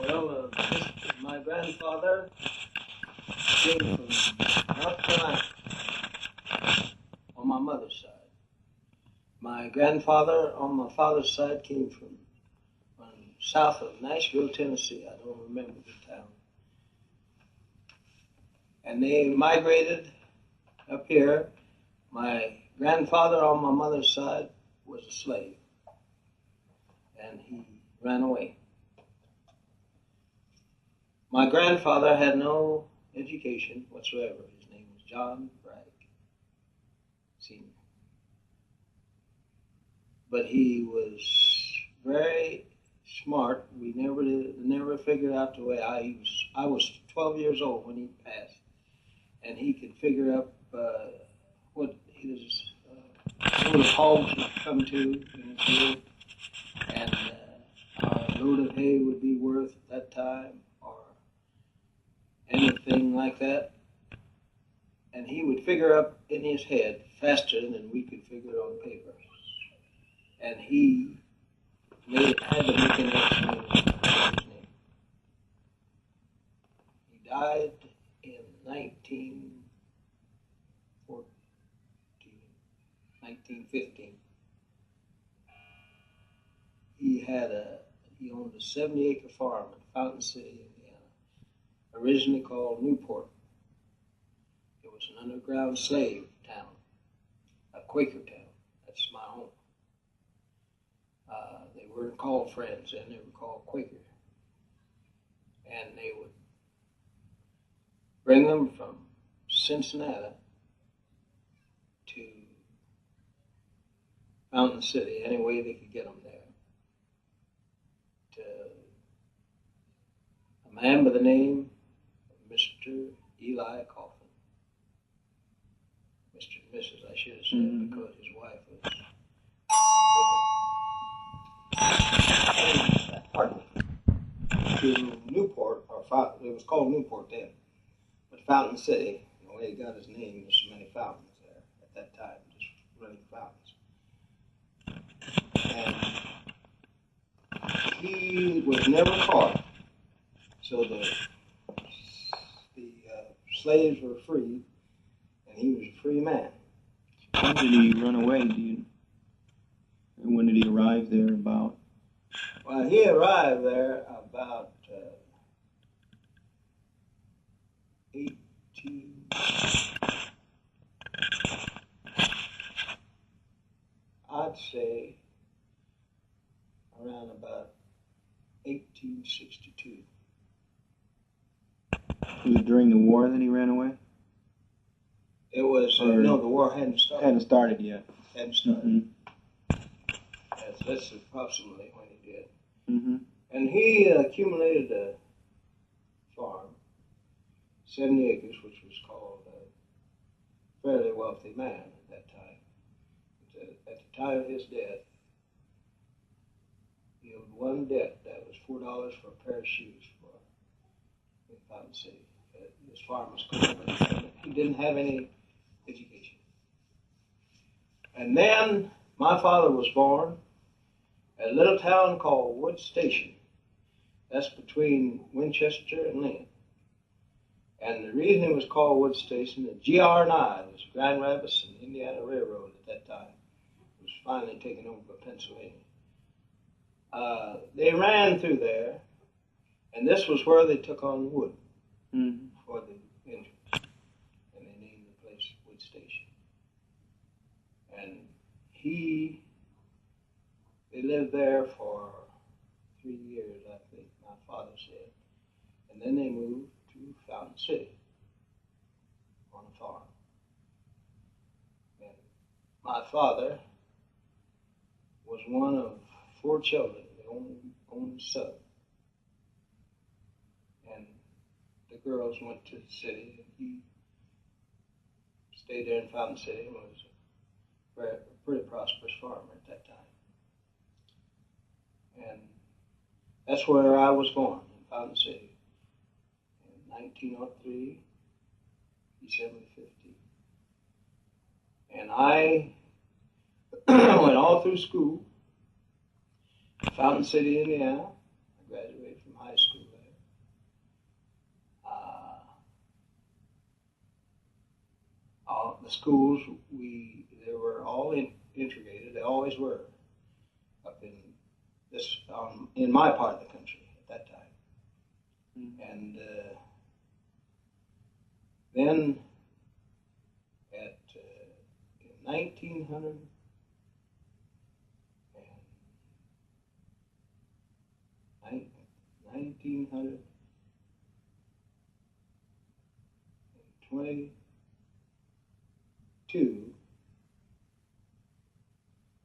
Well, my grandfather came from North Carolina on my mother's side. My grandfather on my father's side came from south of Nashville, Tennessee. I don't remember the town. And they migrated up here. My grandfather on my mother's side was a slave, and he ran away. My grandfather had no education whatsoever. His name was John Bragg, Sr. But he was very smart. We never figured out the way. I was 12 years old when he passed, and he could figure out what his load of hogs would come to in his field, and a load of hay would be worth at that time, or anything like that. And he would figure up in his head faster than we could figure it on paper. And he had to make an explanation for his name. He died in 1915. He owned a 70-acre farm in Fountain City, Indiana, originally called Newport. It was an underground slave town, a Quaker town. That's my home. They weren't called Friends, and they were called Quaker. And they would bring them from Cincinnati to Fountain City, any way they could get them there. To a man by the name of Mr. Eli Coffin. Mr. and Mrs., I should have said, because his wife was with him. Pardon me. To Newport, it was called Newport then, but Fountain City, the way he got his name, there's so many fountains there at that time, just running fountains. And he was never caught, so the slaves were free, and he was a free man. When did he run away? And when did he arrive there about? Well, he arrived there about I'd say around about 1862. Was it during the war that he ran away? It was, no, the war hadn't started. Hadn't started yet. Hadn't started. That's approximately when he did. And he accumulated a farm, 70 acres, which was called a fairly wealthy man at that time. At the time of his death, he owed one debt that was $4 for a pair of shoes in Fountain City. His farm was cool, but he didn't have any education. And then my father was born at a little town called Wood Station. That's between Winchester and Lynn. And the reason it was called Wood Station, the GR9, was Grand Rapids and Indiana Railroad at that time. It was finally taken over by Pennsylvania. They ran through there, and this was where they took on wood for the engines. And they named the place Wood Station. And they lived there for 3 years, I think, my father said. And then they moved to Fountain City on a farm. And my father was one of 4 children, the only son. And the girls went to the city, and he stayed there in Fountain City and was a pretty prosperous farmer at that time. And that's where I was born, in Fountain City, in 1903, December 15th. And I went all through school, Fountain City, Indiana. I graduated from high school there. schools, they were all integrated. They always were up in my part of the country at that time. And then in 1900, 1922,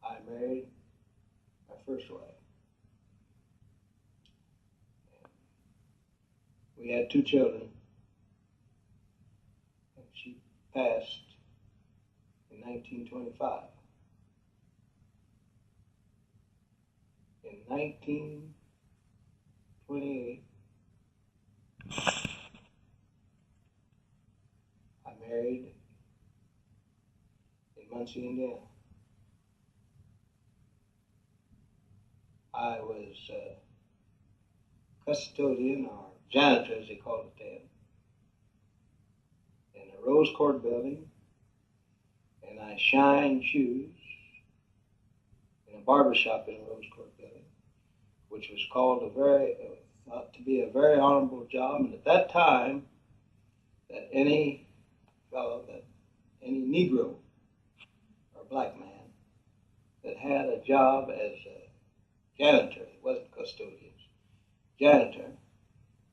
I married my first wife. We had 2 children, and she passed in 1925. In 1928, I married in Muncie, Indiana. I was custodian, or janitor as they called it then, in a Rose Court building, and I shined shoes in a barber shop in a Rose Court building, which was called thought to be a very honorable job. And at that time, that any Negro or black man that had a job as a janitor, it wasn't custodians, janitor,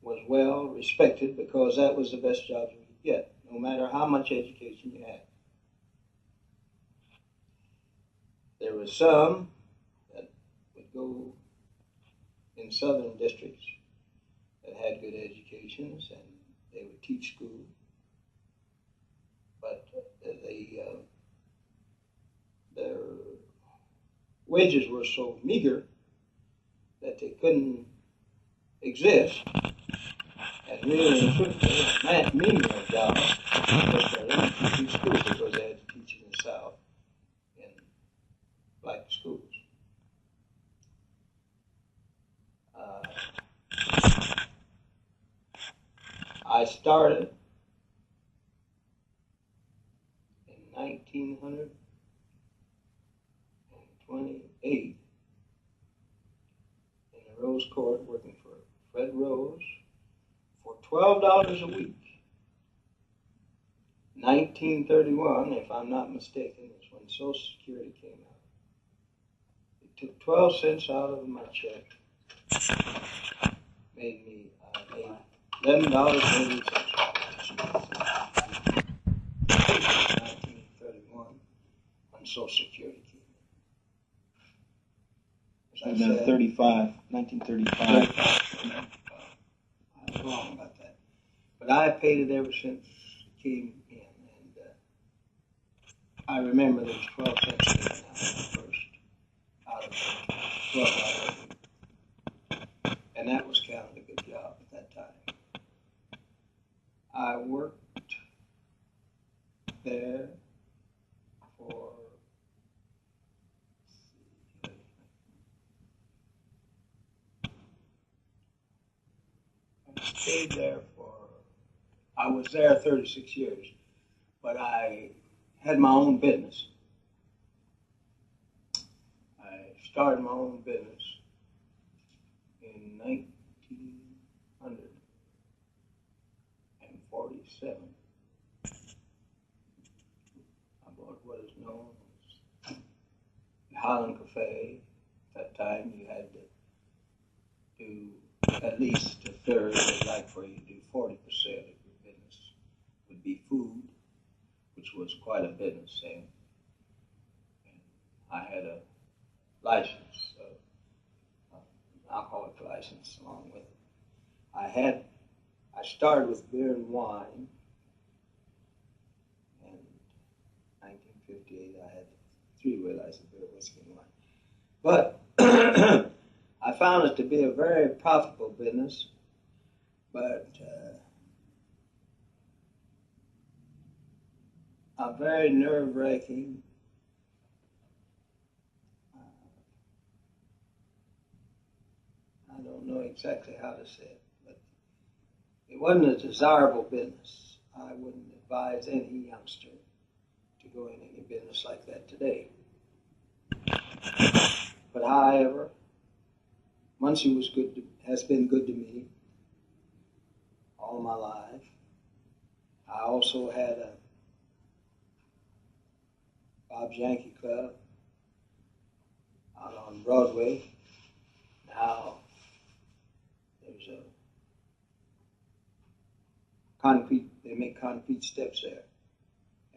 was well respected, because that was the best job you could get, no matter how much education you had. There were some that would go in southern districts that had good educations, and they would teach school, but their wages were so meager that they couldn't exist. And really and truthfully, a menial job was for them to teach school, because they had to teach in the South in black schools. I started in 1928 in the Rose Court, working for Fred Rose for $12 a week. 1931, if I'm not mistaken, is when Social Security came out. It took 12 cents out of my check, made me $11.80. 1931, when Social Security came out. As I said, 1935. I was wrong about that. But I paid it ever since it came in. And I remember there was 12 cents first out of $12. And that was counted a good job at that time. I worked there for, I was there 36 years, but I had my own business. I started my own business in 1947. I bought what is known as the Highland Cafe. At that time, you had to do at least a third. They'd like for you to do 40% of your business would be food, which was quite a business then. And I had a license, alcoholic license along with it. I started with beer and wine. In 1958, I had 3-way license, beer, whiskey, and wine. But I found it to be a very profitable business, but a very nerve-wracking. I don't know exactly how to say it, but it wasn't a desirable business. I wouldn't advise any youngster go in any business like that today. But however, Muncie has been good to me all my life. I also had a Bob's Yankee Club out on Broadway. Now there's a they make concrete steps there.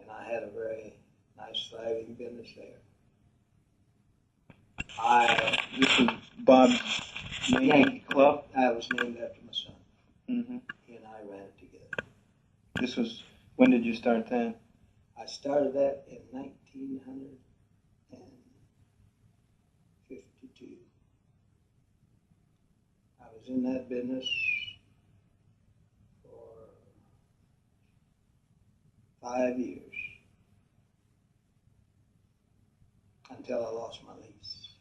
And I had a very nice, thriving business there. This was Bob's Yankee Club? I was named after my son. Mm-hmm. He and I ran it together. This was, when did you start that? I started that in 1952. I was in that business for 5 years until I lost my lease.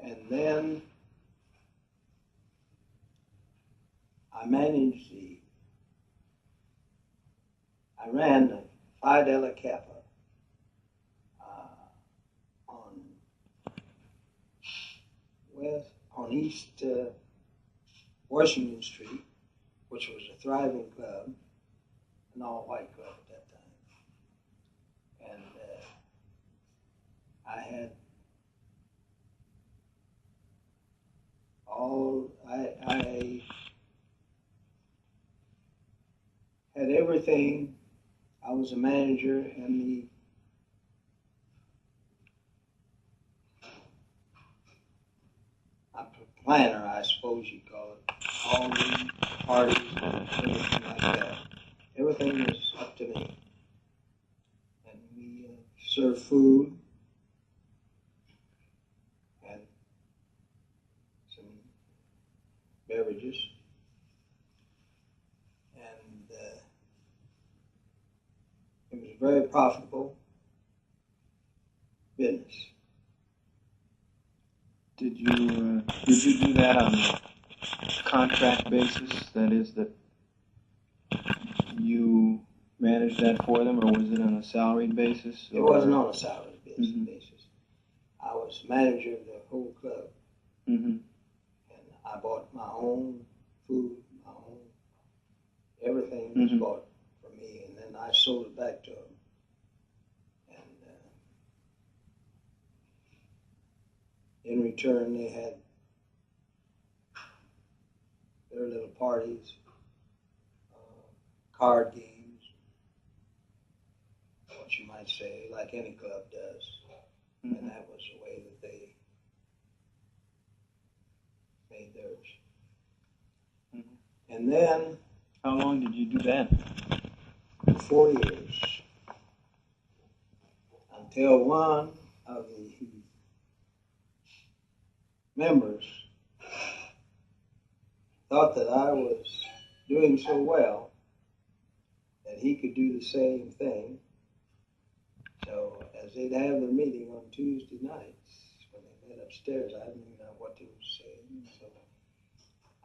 And then I ran the Phi Delta Kappa on East Washington Street, which was a thriving club, an all-white club at that time. And I had everything. I was a manager and the planner, I suppose you'd call it. All the parties and everything like that. Everything was up to me. And we served food and some beverages. And it was a very profitable business. Did you do that on a contract basis? That is, that you managed that for them, or was it on a salaried basis? It wasn't on a salaried basis. I was manager of the whole club. Mm-hmm. And I bought my own food, my own everything was bought for me, and then I sold it back to them. And in return, they had their little parties, card games, what you might say, like any club does. Mm-hmm. And that was the way that they made theirs. Mm-hmm. And then... How long did you do that? 4 years. Until one of the members thought that I was doing so well that he could do the same thing. So as they'd have their meeting on Tuesday nights, when they met upstairs, I didn't know what they were saying. So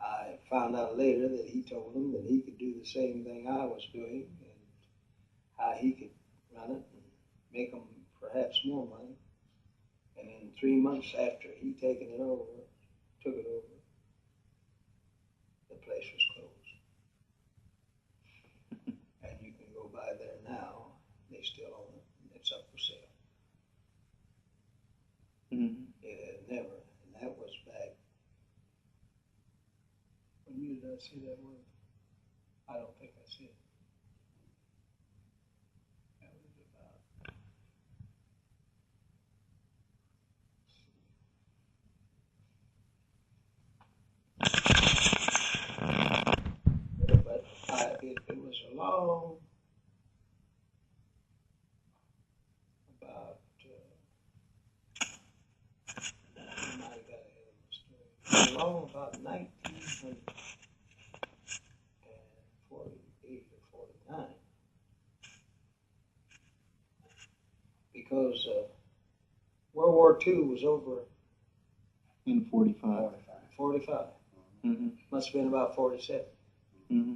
I found out later that he told them that he could do the same thing I was doing and how he could run it and make them perhaps more money. And in 3 months after he took it over, the place was closed. And you can go by there now. They still own it. And it's up for sale. Mm-hmm. It had never, and that was back. When year did I see that word? I don't think I see it. That was about. But it was a long, about, I might have got ahead of the story. It was long about 1948 or 49. Because World War II was over in 45. 45. Mm-hmm. Must have been about 47. Mm-hmm.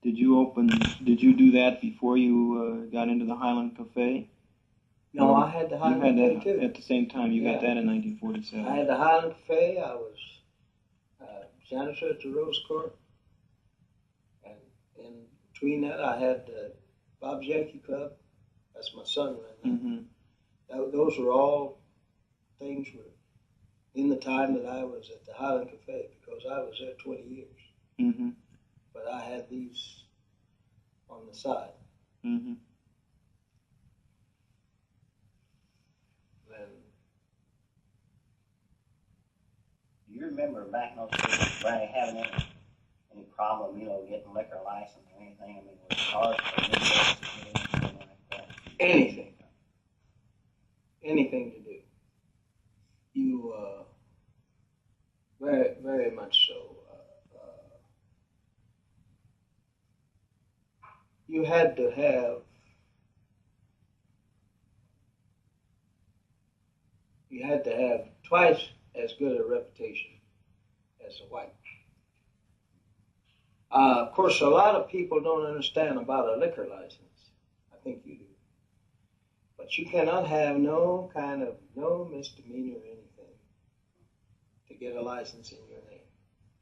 Did you do that before you got into the Highland Cafe? No, I had the You Highland had Cafe that too. at the same time. You got Yeah. that in 1947. I had the Highland Cafe. I was janitor at the Rose Court. And in between that, I had Bob's Yankee Club. That's my son ran that. Those were all things were in the time that I was at the Highland Cafe, because I was there 20 years. Mm-hmm. But I had these on the side. Mm-hmm. And Do you remember back in those days, Bragg, having any problem, getting liquor license or anything? I mean, was it hard for you to get anything like that? anything to do. You, very, very much so. You had to have twice as good a reputation as a white. Of course, a lot of people don't understand about a liquor license. I think you do. But you cannot have no misdemeanor or anything to get a license in your name.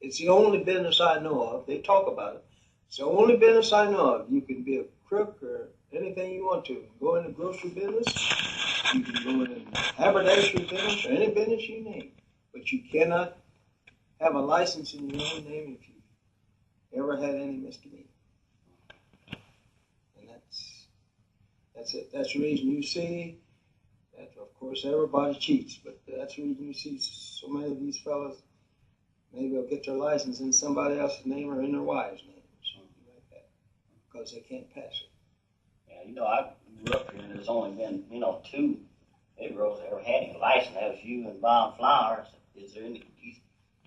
It's the only business I know of. They talk about it. It's the only business I know of. You can be a crook or anything you want to. You can go in the grocery business. You can go in the haberdashery business or any business you name. But you cannot have a license in your own name if you ever had any misdemeanor. And that's it. That's the reason you see that, of course, everybody cheats, but that's the reason you see so many of these fellas, maybe they'll get their license in somebody else's name or in their wife's name or something like that, because they can't pass it. Yeah, I grew up here, and there's only been, two Negroes that ever had any license. That was you and Bob Flowers. Do you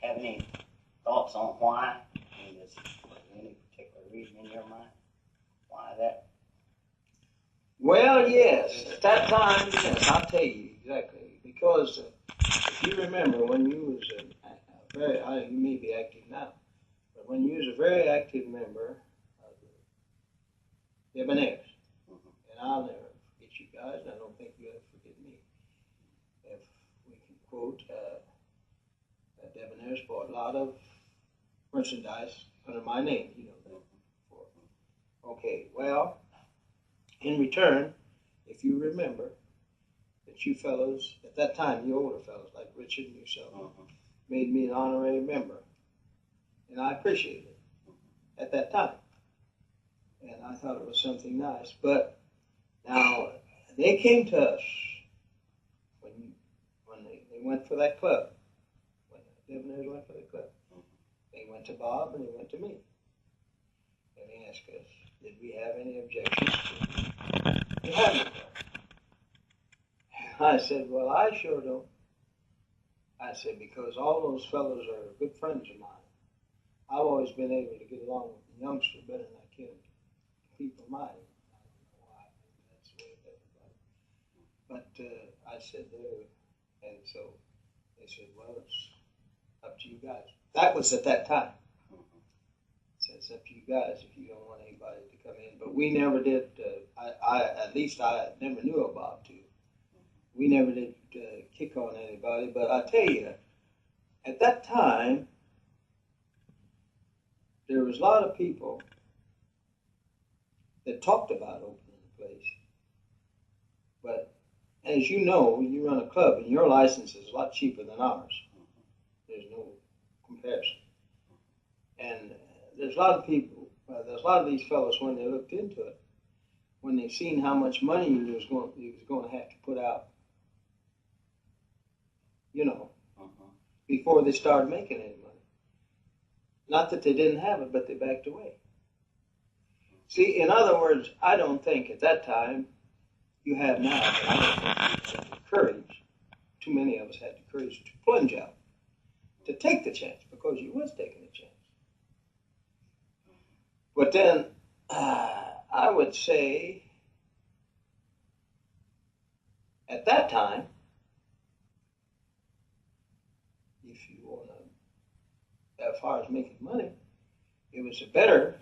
have any thoughts on why? I mean, was there any particular reason in your mind why that? Well, yes. At that time, yes, I'll tell you exactly. Because if you remember when you was you may be active now, but when you was a very active member of the Debonaires, and I'll never forget you guys, and I don't think you'll ever forget me. If we can quote, Debonaires bought a lot of merchandise under my name, Okay, well, in return, if you remember, that you fellows, at that time, you older fellows, like Richard and yourself, made me an honorary member. And I appreciated it at that time. And I thought it was something nice. But now, they came to us when they went for that club. When the Debonaires went for the club. They went to Bob and they went to me. And they asked us, did we have any objections to having it? I said, well, I sure don't. I said, because all those fellows are good friends of mine. I've always been able to get along with the youngster better than I can people my age. I don't know why. That's the way it is. But I said, and so they said, well, it's up to you guys. That was at that time. So it's up to you guys if you don't want anybody to come in. But we never did, at least I never knew of Bob too. We never did kick on anybody. But I tell you, at that time, there was a lot of people that talked about opening the place. But as you know, you run a club and your license is a lot cheaper than ours. There's no comparison. And there's a lot of people, there's a lot of these fellows when they looked into it, when they seen how much money you was going to have to put out, before they started making any money. Not that they didn't have it, but they backed away. See, in other words, I don't think at that time you have now, but I don't think you had the courage, too many of us had the courage to plunge out, to take the chance, because you was taking a chance. But then, I would say, at that time, if you want to, as far as making money, it was better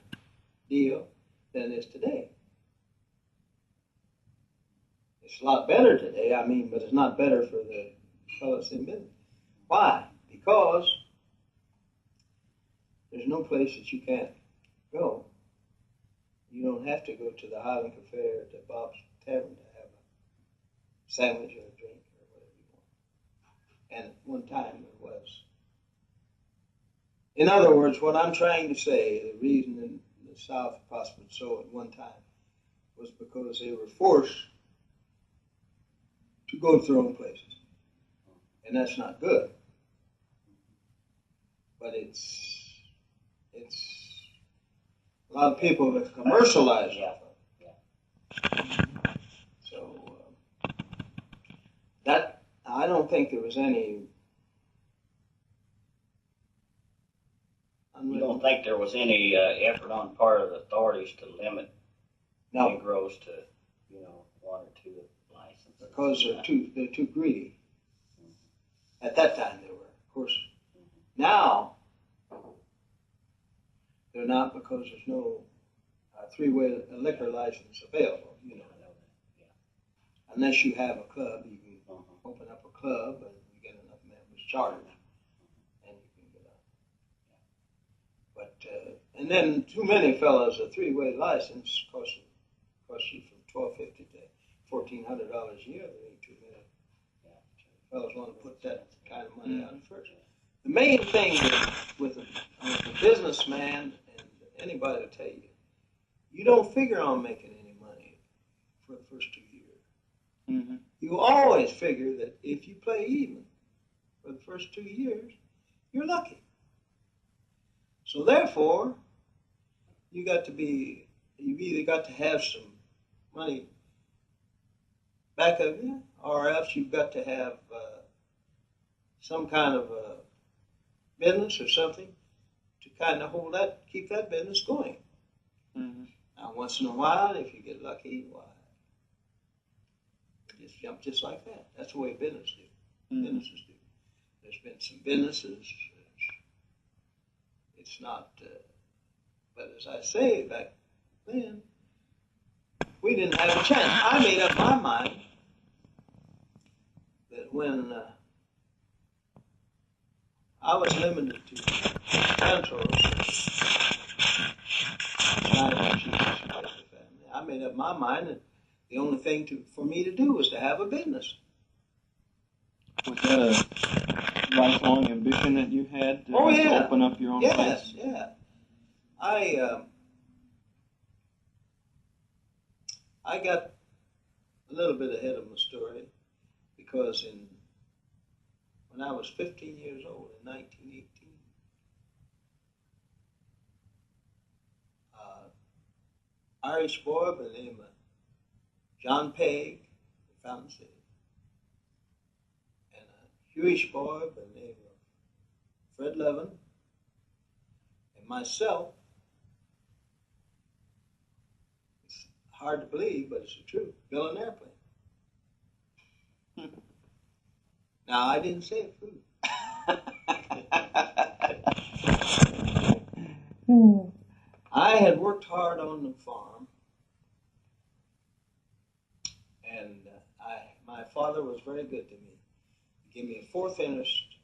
deal than it is today. It's a lot better today, I mean, but it's not better for the fellows in business. Why? Because there's no place that you can't go. You don't have to go to the Highland Cafe or to Bob's Tavern to have a sandwich or a drink or whatever you want. And at one time it was. In other words, what I'm trying to say, the reason in the South prospered so at one time was because they were forced to go to their own places. And that's not good. But it's a lot of people have commercialized it. So that, I don't think there was any. You don't think there was any effort on part of the authorities to limit Negroes to, one or two licenses? Because they're too greedy. At that time they were, of course. Now they're not, because there's no three-way liquor license available. Unless you have a club, you can open up a club and you get enough members chartered, and you can get up. But and then too many fellows, a three-way license costs you from $1,250 to $1,400 a year. There ain't too many fellows want to put that kind of money out first. The main thing with a businessman, and anybody will tell you, you don't figure on making any money for the first 2 years. Mm-hmm. You always figure that if you play even for the first 2 years, you're lucky. So therefore, you've either got to have some money back of you, or else you've got to have some kind of a business or something to kind of keep that business going. Mm-hmm. Now, once in a while, if you get lucky, why, you just jump just like that. That's the way businesses do. There's been some businesses. It's not, but as I say, back then, we didn't have a chance. I made up my mind that when I was limited to transfers, I made up my mind that the only thing for me to do was to have a business. Was that a lifelong ambition that you had to open up your own place? Yeah. I got a little bit ahead of my story because when I was 15 years old in 1918, Irish boy by the name of John Pegg in Fountain City, and a Jewish boy by the name of Fred Levin, and myself. It's hard to believe, but it's the truth. Built an airplane. Now, I didn't say food. I had worked hard on the farm, and my father was very good to me. He gave me a fourth interest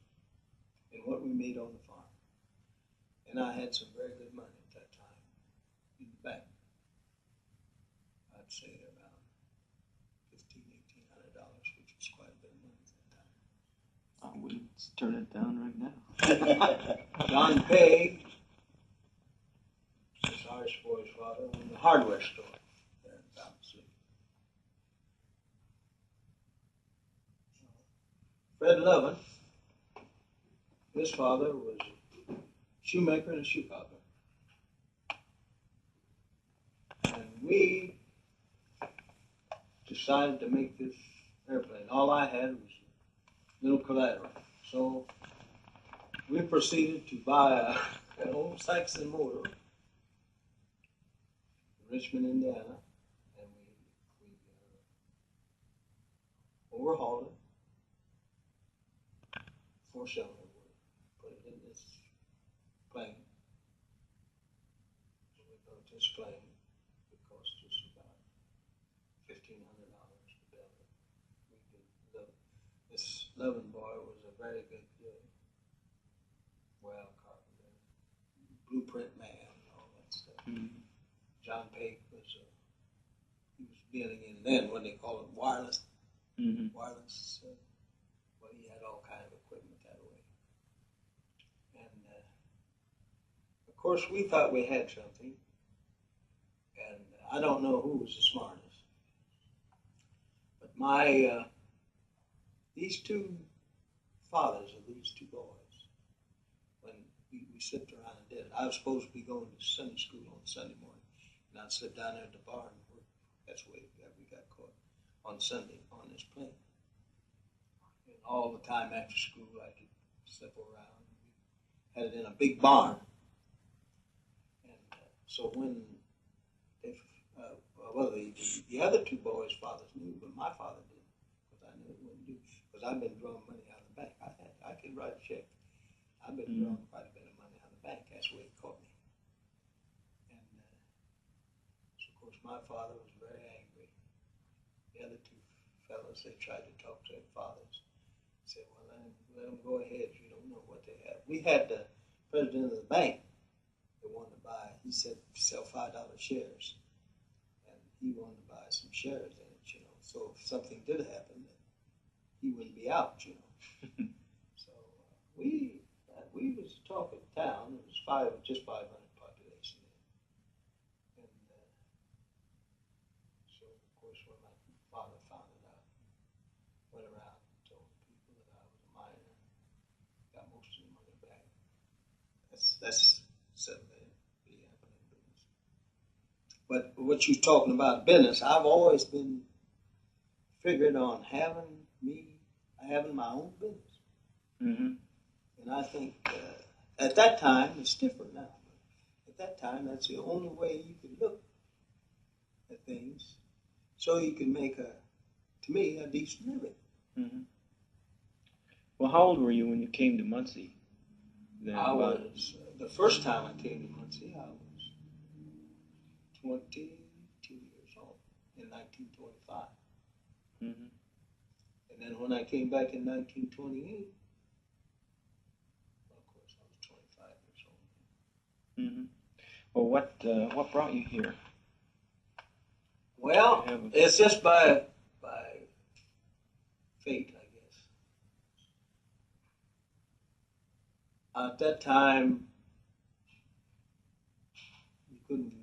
in what we made on the farm. And I had some very good money at that time in the bank. I'd say around $1,500, $1,800, which was quite a bit of money at that time. I wouldn't turn it down right now. John Pegg, this Irish boy's father, owned the hardware store there in Fountain City. Fred Levin, his father was a shoemaker and a shoe cobbler. And we decided to make this airplane. All I had was a little collateral. So we proceeded to buy an old Saxon motor in Richmond, Indiana, and we overhauled it, 4-cylinder, put it in this plane. So we built this claim. It cost us about $1,500 to build it. We did this Levin boy was a very good carpenter, blueprint man, and all that stuff. Mm-hmm. John Pate was he was dealing in then what they call it wireless. Mm-hmm. Wireless. Well, he had all kind of equipment that way, and of course we thought we had something, and I don't know who was the smartest, but my these two fathers of these two boys, when we slipped around and did it, I was supposed to be going to Sunday school on Sunday morning, and I'd sit down there at the bar and work. That's the way we got caught on Sunday on this plane. And all the time after school, I could slip around. We had it in a big barn. And so when they, the other two boys' fathers knew, but my father didn't, because I knew it wouldn't do. Because I've been drawing money out of the bank. I could write a check. I've been drawing quite a bit of money out of the bank. That's the way it caught me. And so, of course, my father was very angry. The other two fellows, they tried to talk to their fathers. Said, well, let them go ahead. You don't know what they have. We had the president of the bank that wanted to buy, he said, sell $5 shares. And he wanted to buy some shares in it, So if something did happen, he wouldn't be out, So we was talking town. It was just 500 population. And so, of course, when my father found it out, went around and told people that I was a minor, got most of the money back. That's settled in, be happening in business. But what you're talking about business, I've always been figured on having my own business. Mm-hmm. And I think at that time, it's different now. At that time, that's the only way you could look at things so you could make, to me, a decent living. Mm-hmm. Well, how old were you when you came to Muncie? I was, the first time I came to Muncie, I was 22 years old in 1925. Mm-hmm. And then when I came back in 1928, well, of course, I was 25 years old. Mm-hmm. Well, what brought you here? Well, it's just by fate, I guess. At that time, you couldn't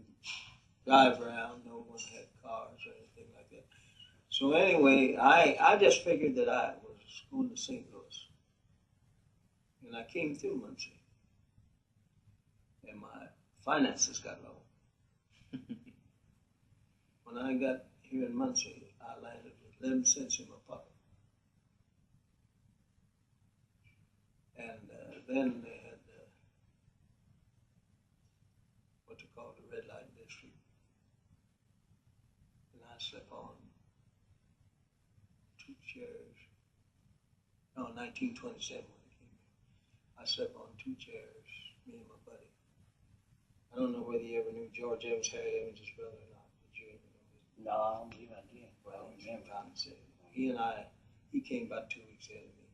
drive around. No one had cars or anything like that. So anyway, I just figured that I was going to St. Louis. And I came through Muncie. And my finances got low. When I got here in Muncie, I landed with 11 cents in my pocket. And then they had what they call the red light district. And I slept on 2 chairs. No, 1927 when I came here. I slept on 2 chairs, me and my buddy. I don't know whether you ever knew George Evans, Harry Evans' brother or not. Did you ever know his No, I don't believe I did. Well, he came about 2 weeks ahead of me.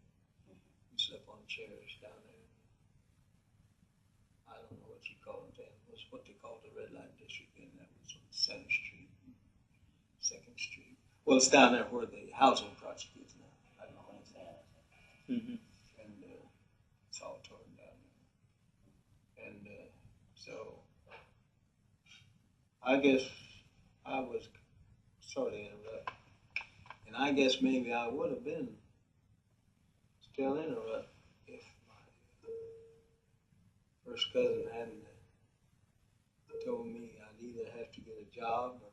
We slept on chairs down there. I don't know what you call it then. It was what they called the red light district, and that was on Center Street, 2nd Street. Well, it's down there where the housing project is now. I don't know when it's at. Mm-hmm. And it's all torn down there. And so I guess I was sort of interrupted. And I guess maybe I would have been still in a rut if my first cousin hadn't told me I'd either have to get a job or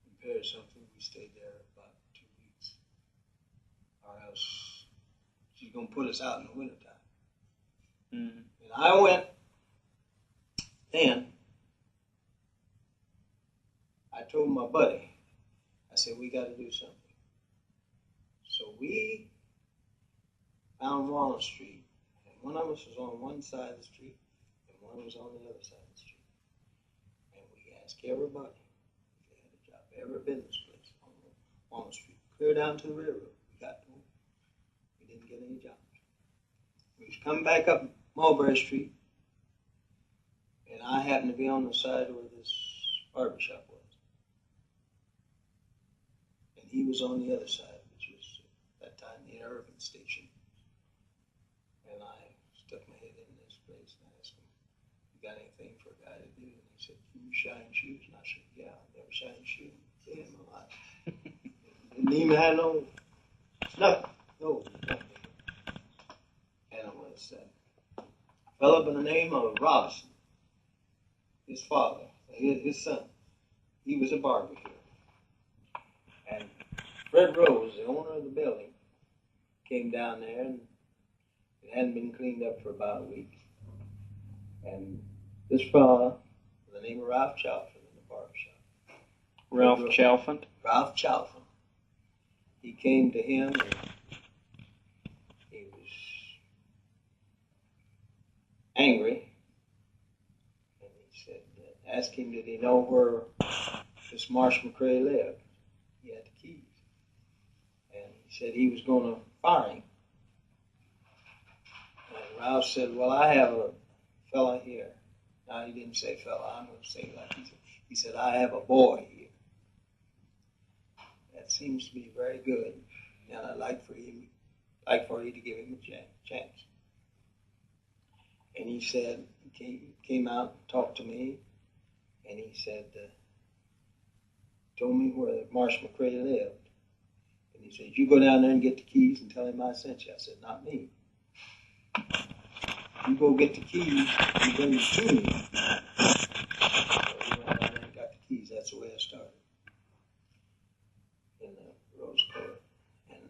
repair something. We stayed there about 2 weeks. Or else she's going to put us out in the wintertime. Mm-hmm. And I went then. I told my buddy, I said, we got to do something. So we found Walnut Street, and one of us was on one side of the street, and one was on the other side of the street. And we Ask everybody if they had a job. Every business place on the street. Clear down to the railroad. We got to them. We didn't get any jobs. We was coming back up Mulberry Street, and I happened to be on the side where this barbershop was. And he was on the other side, which was at that time the urban station. And I stuck my head in this place and I asked him, "You got anything for a guy to do?" And he said, "You shine shoes?" And I said, "Yeah, I've never shined shoes in my life." Didn't even have no, nothing. No, nothing. And it was a fellow by the name of Robinson, his father, his son. He was a barber here. And Fred Rose, the owner of the building, came down there, and it hadn't been cleaned up for about a week. And this fellow, by the name of Ralph Chalfant in the barbershop. Ralph Chalfant? Ralph Chalfant. He came to him, and he was angry. And he said, asked him, did he know where this Marsh McCrae lived? He had the keys. And he said he was going to fire him. And Ralph said, well, I have a fella here. Now, he didn't say fella. I'm going to say it like he said, I have a boy here. That seems to be very good. And I'd like for you to give him a chance. And he said, he came out and talked to me. And he said, told me where Marsh McCrae lived. And he said, you go down there and get the keys and tell him I sent you. I said, not me. You go get the keys and bring them to me. So he went down there and got the keys. That's the way it started. In the Rose Court. And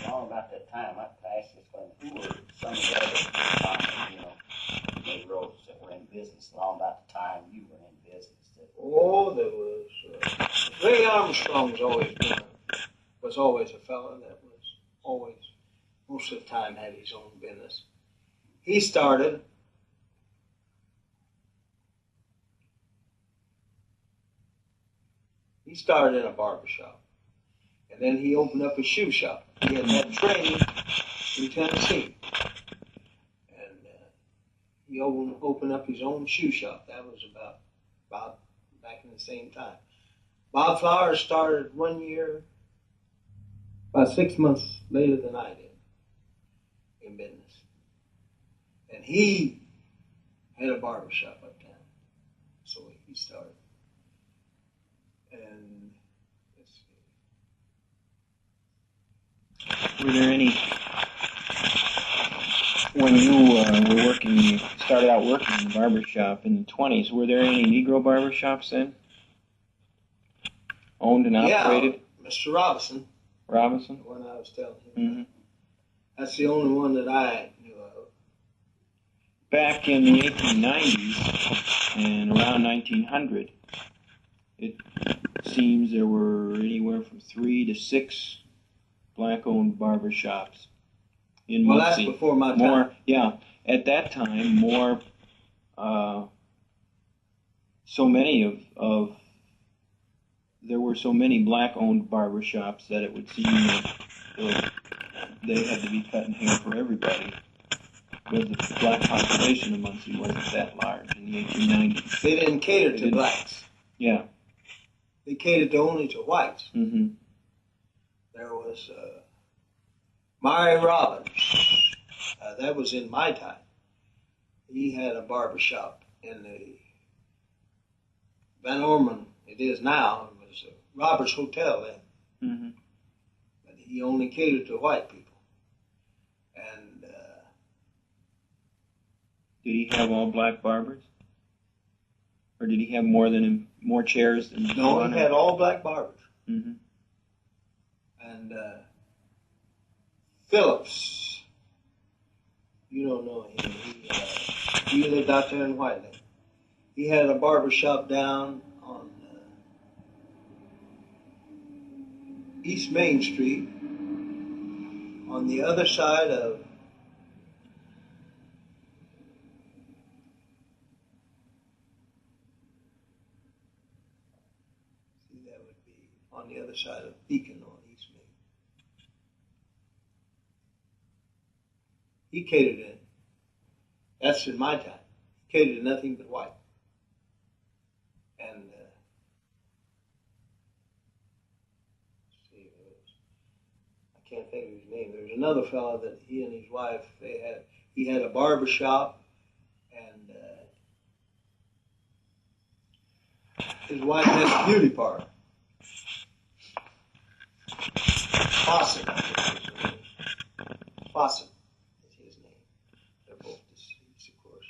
All about that time, I asked this one, who were some of the other, Negroes that were in business long about the time you were in business? oh, there was Ray Armstrong was always a fellow that was always, most of the time, had his own business. He started in a barber shop, and then he opened up a shoe shop. He had that training in Tennessee, and he opened up his own shoe shop. That was about back in the same time. Bob Flowers started 1 year, about 6 months later than I did in business. And he had a barber shop uptown. So he started. And let's see. Were there any, when you were working, you started out working in the barber shop in the 20s, were there any Negro barber shops then? Owned and operated? Yeah, Mr. Robinson. Robinson? The one I was telling you. Mm-hmm. That's the only one that I knew of. Back in the 1890s and around 1900, it seems there were anywhere from 3 to 6 black-owned barber shops in Muncie. Well, that's before my time. Yeah, at that time, there were so many black-owned barber shops that it would seem that they had to be cutting hair for everybody, because the black population of Muncie wasn't that large in the 1890s. They didn't cater to blacks. Yeah. They catered only to whites. Mm-hmm. There was Murray Robbins. That was in my time. He had a barber shop in the Van Orman, it is now. It was Robert's Hotel then. Mm-hmm. But he only catered to white people. And did he have all black barbers? Or did he have more chairs than no, one? he had all black barbers. Mm-hmm. And Phillips, you don't know him. He lived out there in White Lake. He had a barber shop down on East Main Street, on the other side of that would be on the other side of Beacon on East Main. He catered in. That's in my time. He catered to nothing but white. And I can't think of his name. There's another fellow that he and his wife, he had a barber shop, and his wife had a beauty parlor. Fawcett. Fawcett is his name. They're both deceased, of course.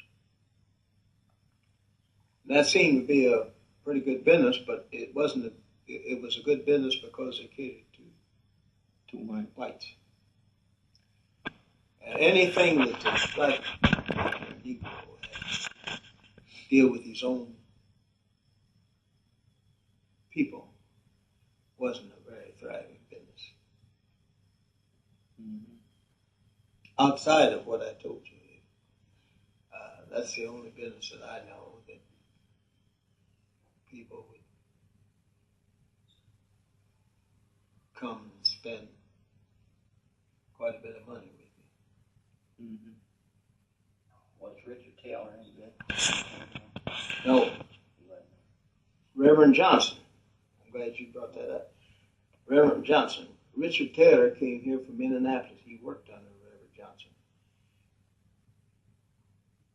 That seemed to be a pretty good business, but it wasn't. It was a good business because it catered to whites. And anything that the black Negro had to deal with his own people wasn't a very thriving business. Mm-hmm. Outside of what I told you, that's the only business that I know that people would come and spend quite a bit of money with you. Mm-hmm. Was Richard Taylor any good? No. Reverend Johnson. I'm glad you brought that up. Reverend Johnson. Richard Taylor came here from Indianapolis. He worked under Reverend Johnson.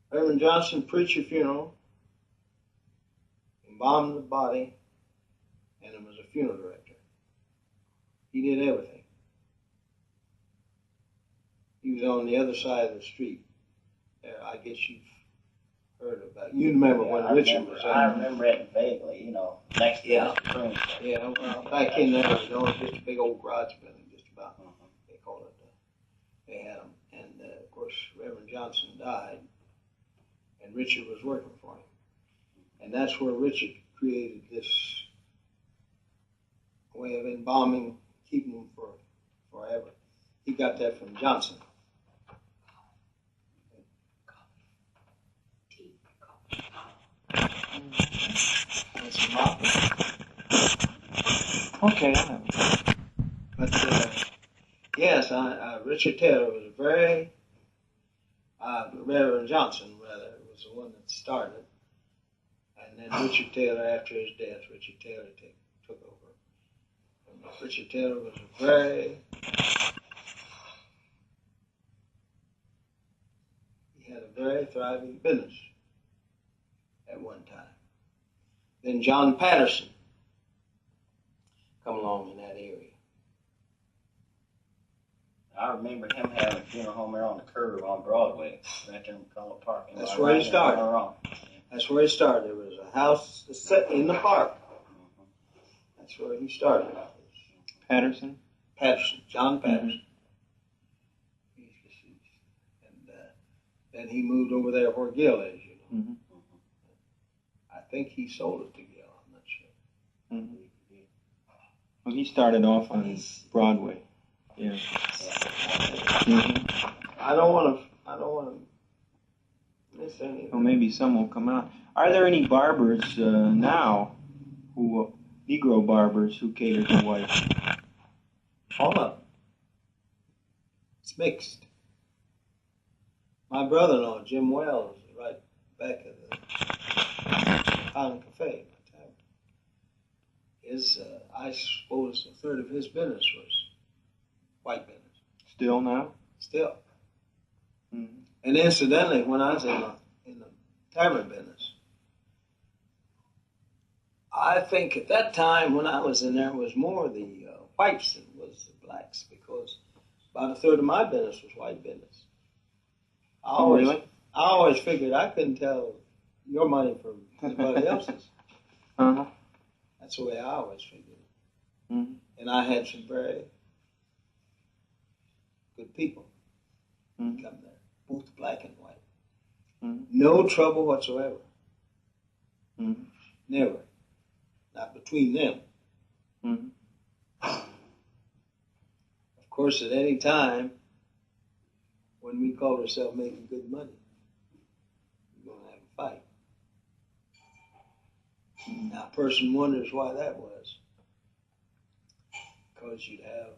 Reverend Johnson preached a funeral, embalmed the body, and was a funeral director. He did everything. He was on the other side of the street. I guess you've heard about it. You remember when Richard was on. I remember it vaguely, next to Mr. Croon's. Yeah, well, back in there, it was just a big old garage building, just about. They call it. They had them. And, of course, Reverend Johnson died, and Richard was working for him. And that's where Richard created this way of embalming, keeping them for forever. He got that from Johnson. That's a mop. Okay. But yes, Richard Taylor was a very Reverend Johnson rather was the one that started, and then Richard Taylor after his death, Richard Taylor took over. And Richard Taylor was a he had a very thriving business at one time. Then John Patterson come along in that area. I remember him having a funeral home there on the curve on Broadway, right there in McCullough Park. That's where he started. That's where he started. There was a house set in the park. That's where he started. Patterson? Patterson, John Patterson. Mm-hmm. He's deceased. And then he moved over there where Gill is, Mm-hmm. I think he sold it to Gill, I'm not sure. Mm-hmm. Well, he started off on Broadway. Yeah. Mm-hmm. I don't want to miss any. Well, maybe some will come out. Are there any barbers now, Negro barbers, who cater to whites? All of them. It's mixed. My brother-in-law, Jim Wells, right back at the Island Cafe, I suppose a third of his business was white business. Still now? Still. Mm-hmm. And incidentally, when I was in the tavern business, I think at that time when I was in there, it was more the whites than was the blacks, because about a third of my business was white business. I always figured I couldn't tell your money from anybody else's. Uh-huh. That's the way I always figured it. Mm-hmm. And I had some very good people come there, both black and white. Mm-hmm. No trouble whatsoever. Mm-hmm. Never. Not between them. Mm-hmm. Of course, at any time, when we called ourselves making good money, we're going to have a fight. Now, a person wonders why that was. Because you'd have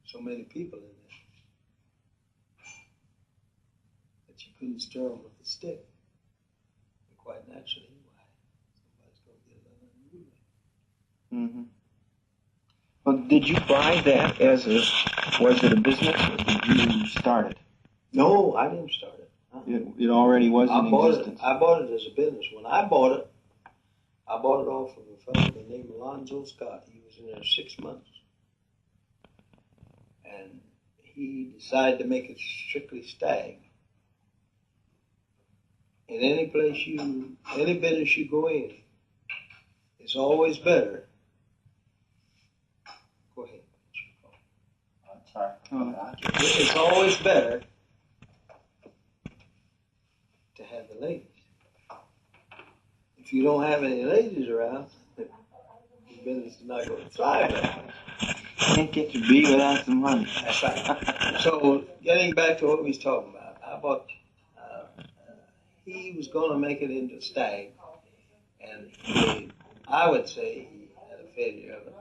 so many people in there that you couldn't stir them with a stick. And quite naturally, why? Somebody's going to get it. Mm-hmm. Well, did you buy that as was it a business, or did you start it? No, I didn't start it. It already was in existence. I bought it as a business. When I bought it off of a fellow named Alonzo Scott. He was in there 6 months. And he decided to make it strictly stag. In any business you go in, it's always better. Go ahead. Sorry. It's always better to have the ladies. If you don't have any ladies around, the business is not going to thrive. Can't get your bee without some honey. That's right. So, getting back to what we was talking about, he was going to make it into stag, and I would say he had a failure of it.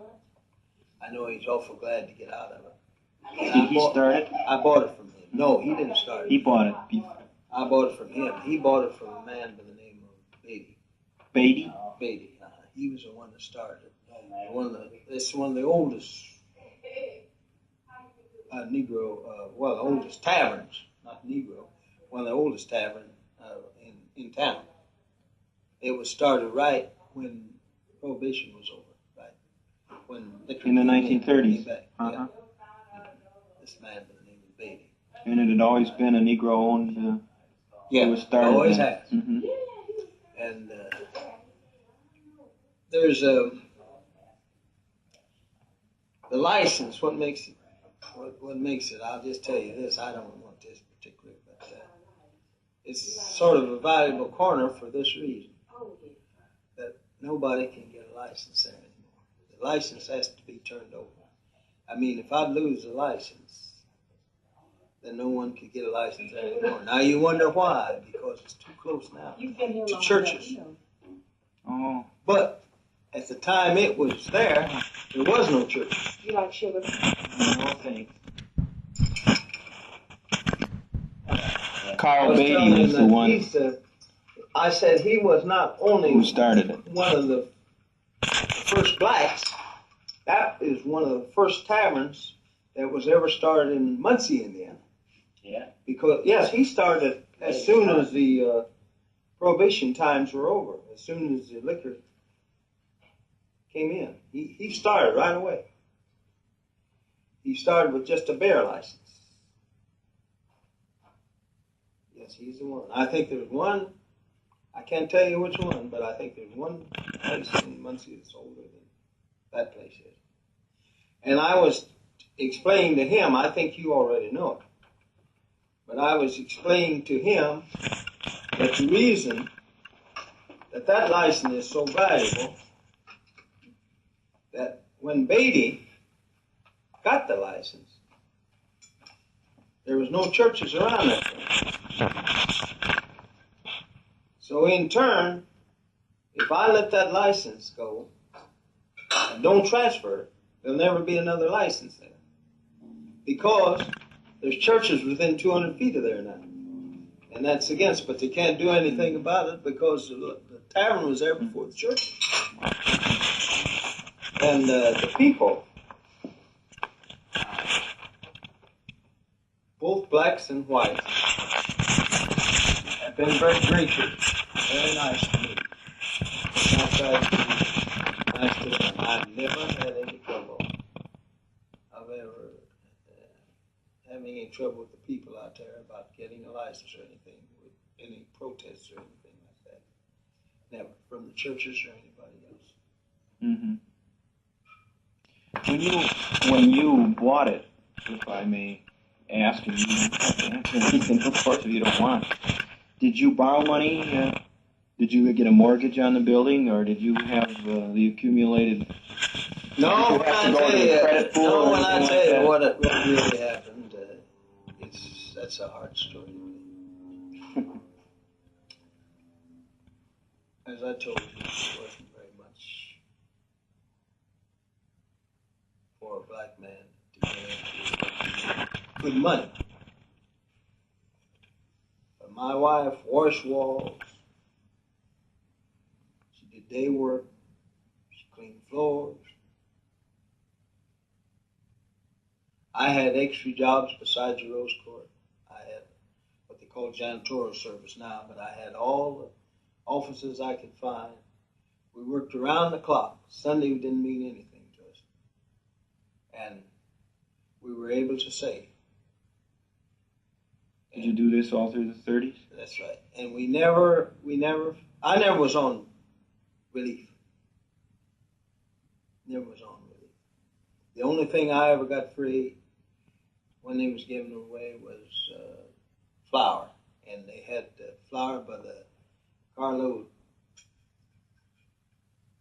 I know he's awful glad to get out of it. Did he start it? I bought it from him. No, he didn't start it. He bought it. I bought it from him. He bought it from a man by the name of Beatty. Beatty? Beatty. He was the one that started it. It's one of the oldest the oldest taverns, not Negro, one of the oldest taverns in town. It was started right when Prohibition was over, right? When in the 1930s. Yeah. This man by the name of Beatty. And it had always been a Negro-owned. Yeah, it was started. Always has. Mm-hmm. And there's the license. What makes it? What makes it? I'll just tell you this. I don't want this particular, but it's sort of a valuable corner for this reason: that nobody can get a license there anymore. The license has to be turned over. I mean, if I lose the license, then no one could get a license there anymore. Now you wonder why? Because it's too close now to churches. Oh. But at the time it was there was no church. You like sugar? No thanks. Carl Beatty was the one. I said he was not only who started it. One of the first blacks. That is one of the first taverns that was ever started in Muncie, Indiana. Yeah. Because yes, he started as soon as the Prohibition times were over. As soon as the liquor came in, he started right away. He started with just a bear license. Yes, he's the one. I think there's one. I can't tell you which one, but I think there's one place in Muncie that's older than that place is. And I was explaining to him, I think you already know it, but I was explaining to him that the reason that license is so valuable, that when Beatty got the license, there was no churches around that place. So in turn, if I let that license go and don't transfer it, there'll never be another license there. Because there's churches within 200 feet of there now. And that's against, but they can't do anything about it because the tavern was there before the church. And the people, both blacks and whites, have been very gracious, very nice to me. And I tried to be nice to them. I've never had any trouble of ever having any trouble with the people out there about getting a license or anything, with any protests or anything like that. Never, from the churches or anybody else. Mm-hmm. When you bought it, if I may ask, and you don't have to answer anything, of course, if you don't want, did you borrow money? Did you get a mortgage on the building, or did you have the accumulated? No, when I tell you what really happened, That's a hard story to me. As I told you, it wasn't very much for a black man to get into good money. But my wife washed walls. She did day work. She cleaned floors. I had extra jobs besides the Rose Court. I had what they call janitorial service now, but I had all the offices I could find. We worked around the clock. Sunday didn't mean anything to us. And we were able to save. Did you do this all through the 30s? That's right. And I never was on relief. Never was on relief. The only thing I ever got free when they was giving away was flour. And they had flour by the carload.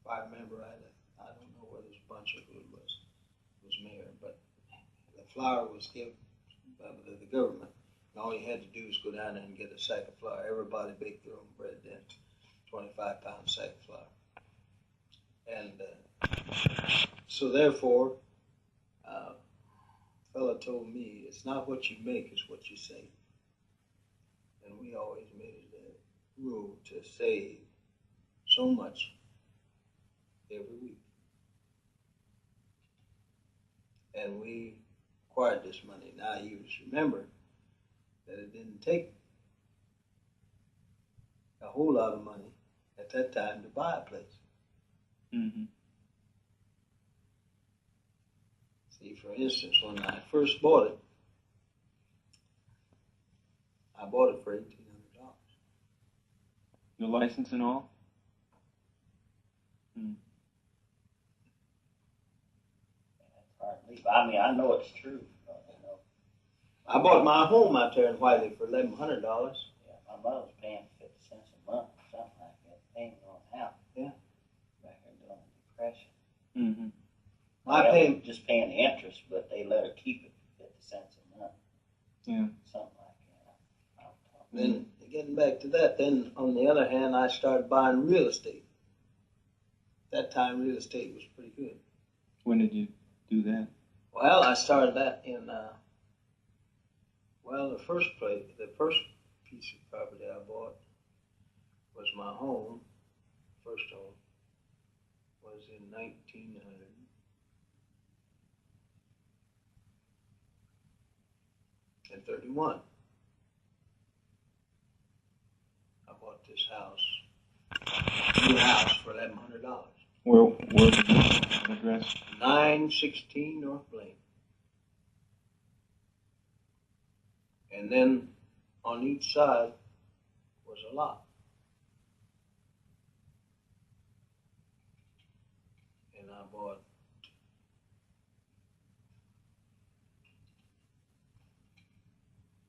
If I remember right, I don't know whether it was Bunch or who it was mayor, but the flour was given by the government. And all you had to do was go down there and get a sack of flour. Everybody baked their own bread then, 25-pound sack of flour. And so therefore, a fellow told me, it's not what you make, it's what you save. And we always made it a rule to save so much every week. And we acquired this money. Now you just remember that it didn't take a whole lot of money at that time to buy a place. Mm-hmm. See, for instance, when I first bought it, I bought it for $1,800. Your license and all? Hmm. That's hard to believe. I mean, I know it's true. You know. I bought my home out there in Wiley for $1,100. Yeah, my mother was paying 50 cents a month or something like that, paying on the house. Yeah. Back there during the Depression. Mm-hmm. My payment, just paying the interest, but they let her keep it for 50 cents a month. Yeah. Something like that. then getting back to that, then on the other hand, I started buying real estate. That time, real estate was pretty good. When did you do that? Well, I started that in, the first piece of property I bought was my home. First home was in 1931. I bought this house, new house, for $1,100. Where was the address? 916 North Blaine. And then on each side was a lot. And I bought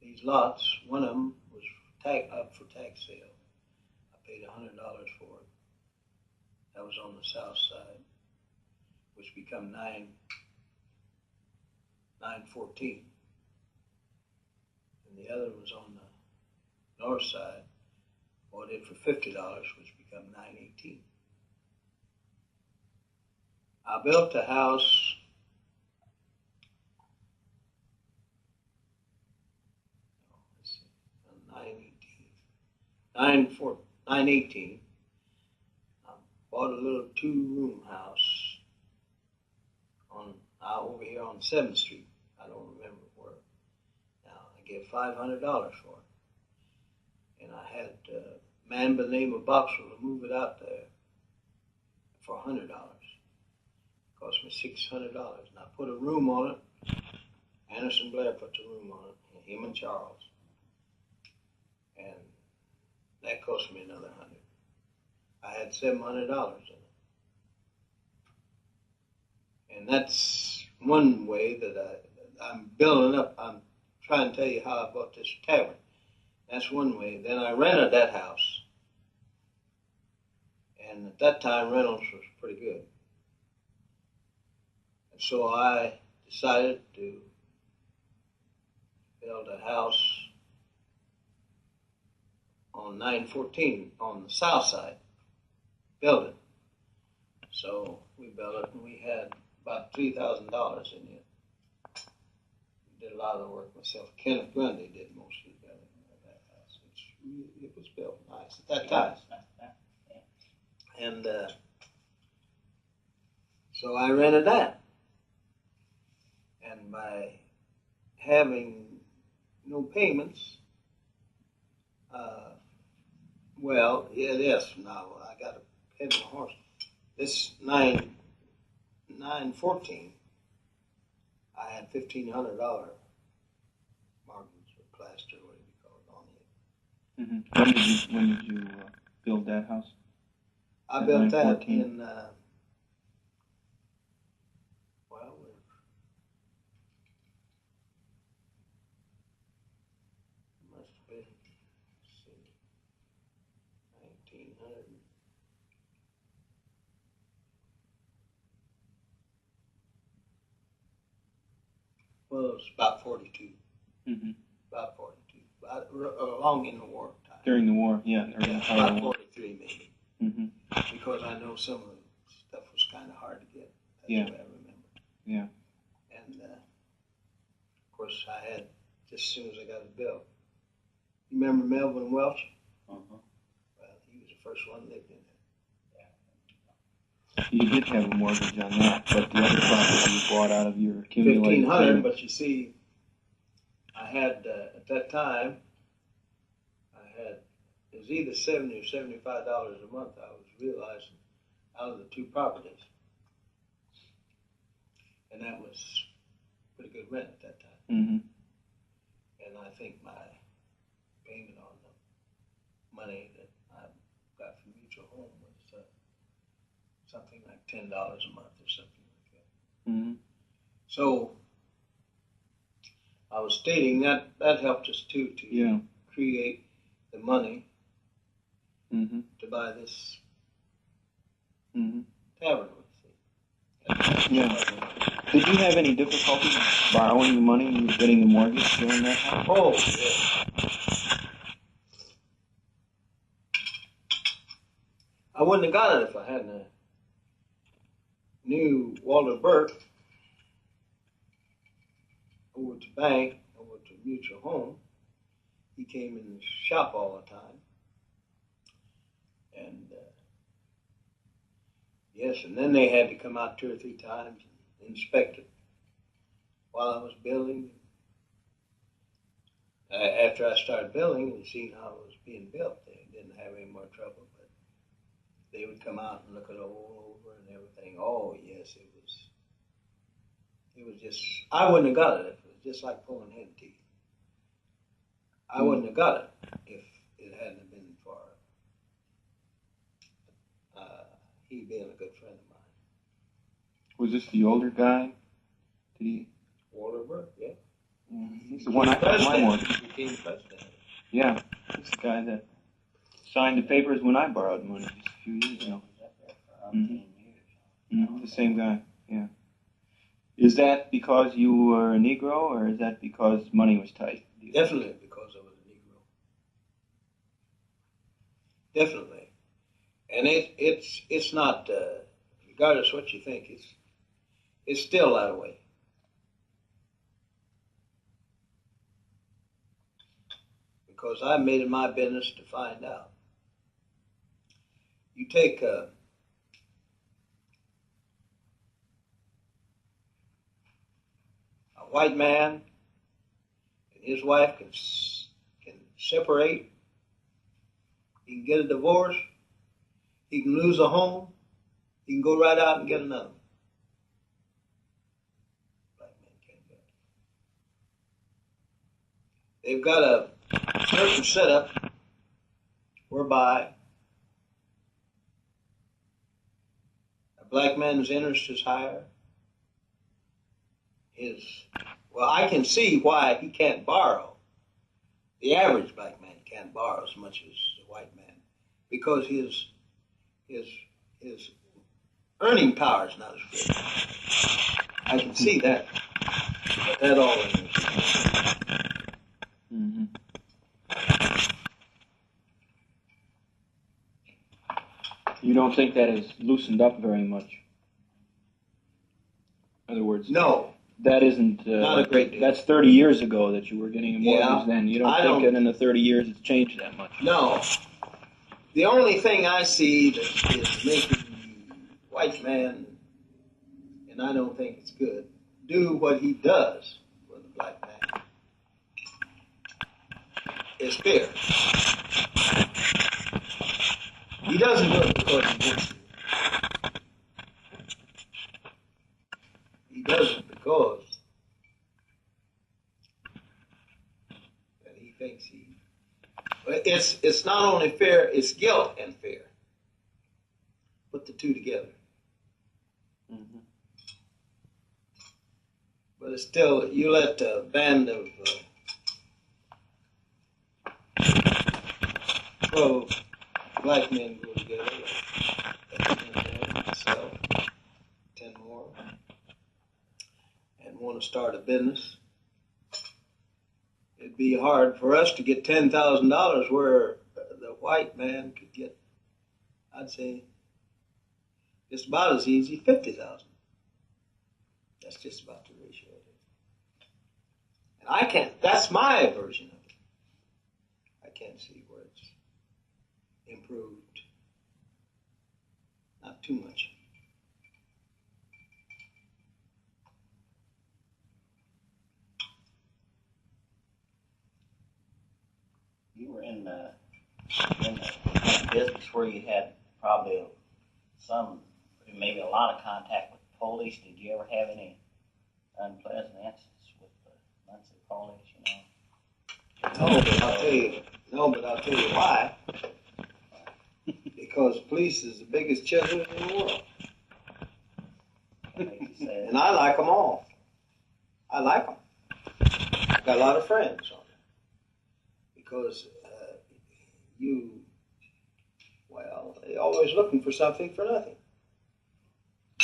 these lots. One of them was up for tax sale. I paid $100 for it. That was on the south side, which become 914. And the other was on the north side. Bought it for $50, which become 918. I built the house let's see, 918. I bought a little 2-room house over here on 7th Street. I don't remember where. Now I get $500 for it, and I had a man by the name of Boxer to move it out there for $100. Cost me $600, and I put a room on it. Anderson Blair put the room on it, him and Charles, and that cost me another $100. I had $700 in it, and that's one way that I'm building up. I'm trying to tell you how I bought this tavern. That's one way. Then I rented that house, and at that time rentals was pretty good. So I decided to build a house on 914 on the south side, build it. So we built it, and we had about $3,000 in it. Did a lot of the work myself. Kenneth Grundy did most of the building of that house. It was built nice at that time. And so I rented that. And by having no payments, now I got to pay my horse. This 914, I had $1,500 margins or plaster, whatever you call it, on it. Mm-hmm. When did you build that house? I built that 914? in, must have been, let's see, 1900. Well, it was about 42. Mm-hmm. About 42. Along in the war time. During the war, yeah. About 43 maybe. Mm-hmm. Because I know some of the stuff was kind of hard to get. That's Yeah. what I remember. Yeah. And of course, I had just as soon as I got it built. You remember Melvin Welch? Uh-huh. Well, he was the first one that lived in it. You did have a mortgage on that, but the other property you bought out of your accumulated $1,500, payments. but you see, I had at that time, it was either $70 or $75 a month I was realizing out of the two properties. And that was pretty good rent at that time. Mm-hmm. And I think my payment on the money that I got from Mutual Home was something like $10 a month or something like that. Mm-hmm. So I was stating that helped us too to create the money Mm-hmm. to buy this Mm-hmm. tavern with. Yeah. Did you have any difficulty borrowing the money and getting the mortgage during that time? Oh, yeah. I wouldn't have got it if I hadn't knew Walter Burke over at the bank, over to Mutual Home. He came in the shop all the time. And yes, and then they had to come out 2 or 3 times and inspect it while I was building. After I started building and seeing how it was being built, they didn't have any more trouble. But they would come out and look it all over and everything. Oh yes, it was just. I wouldn't have got it if it was just like pulling hen teeth. I wouldn't have got it if it hadn't been for he being a good friend of mine. Was this the older guy? Did he? Walter Burke, yeah. He's the one I got my mortgage. He became president. Yeah, he's the guy that signed the papers when I borrowed money just a few years ago. Mm-hmm. The same guy, yeah. Is that because you were a Negro, or is that because money was tight? Definitely because I was a Negro. Definitely. And it's not, regardless of what you think, it's still that way. Because I made it my business to find out. You take a white man and his wife can separate, he can get a divorce, he can lose a home, he can go right out and get another one. Black men can't do it. They've got a certain setup whereby a black man's interest is higher. Well, I can see why he can't borrow. The average black man can't borrow as much as the white man because his earning power is not as good. I can see that. But that all is. Mm-hmm. You don't think that has loosened up very much? In other words, No, that isn't not a great deal. That's 30 years ago that you were getting a mortgage. Yeah, then you I don't think don't- that in the 30 years it's changed that much. No. The only thing I see that is making the white man, and I don't think it's good, do what he does for the black man is fear. He doesn't do it because he wants to. He does it because that he thinks he. It's not only fear, it's guilt and fear. Put the two together. Mm-hmm. But it's still, you let a band of 12 black men go together, like myself, 10 more, and want to start a business. It'd be hard for us to get $10,000 where the white man could get, I'd say, just about as easy, 50,000. That's just about the ratio it is. And I can't, that's my version of it. I can't see where it's improved. Not too much. You were in the business where you had probably maybe a lot of contact with the police. Did you ever have any unpleasant incidents with the Muncie police, No, but I'll tell you why. Because police is the biggest children in the world. What made you say And I like them all. I like them. I've got a lot of friends on it. Because they're always looking for something for nothing.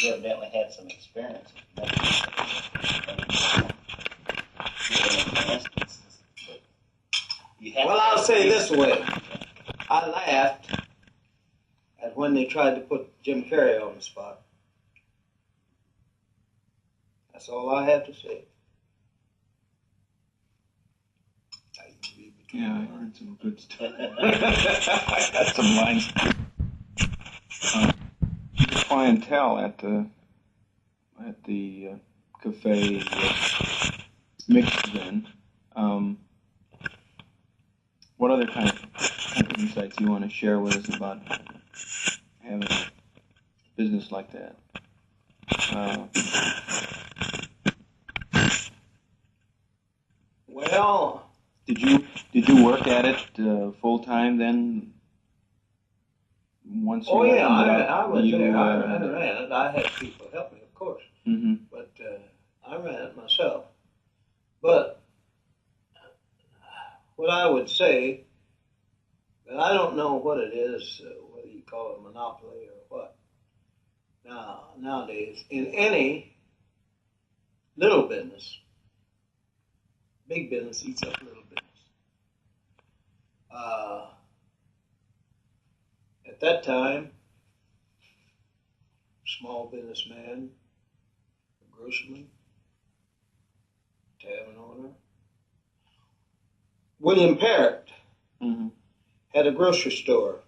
you evidently had some experience. Well, I'll say this way. I laughed at when they tried to put Jim Carrey on the spot. That's all I have to say. Yeah, I heard some good stuff. I got some lines. The clientele at the cafe was mixed then. What other kind of insights you want to share with us about having a business like that? Well, did you work at it full time then? Once you oh yeah, opened it up, I was you, there. I ran it. I had people help me, of course, Mm-hmm. but I ran it myself. But what I would say, that I don't know what it is, whether you call it monopoly or what. Nowadays, in any little business, big business eats up little business. At that time, small businessman, a grocerman, tavern owner. William Parrott Mm-hmm. had a grocery store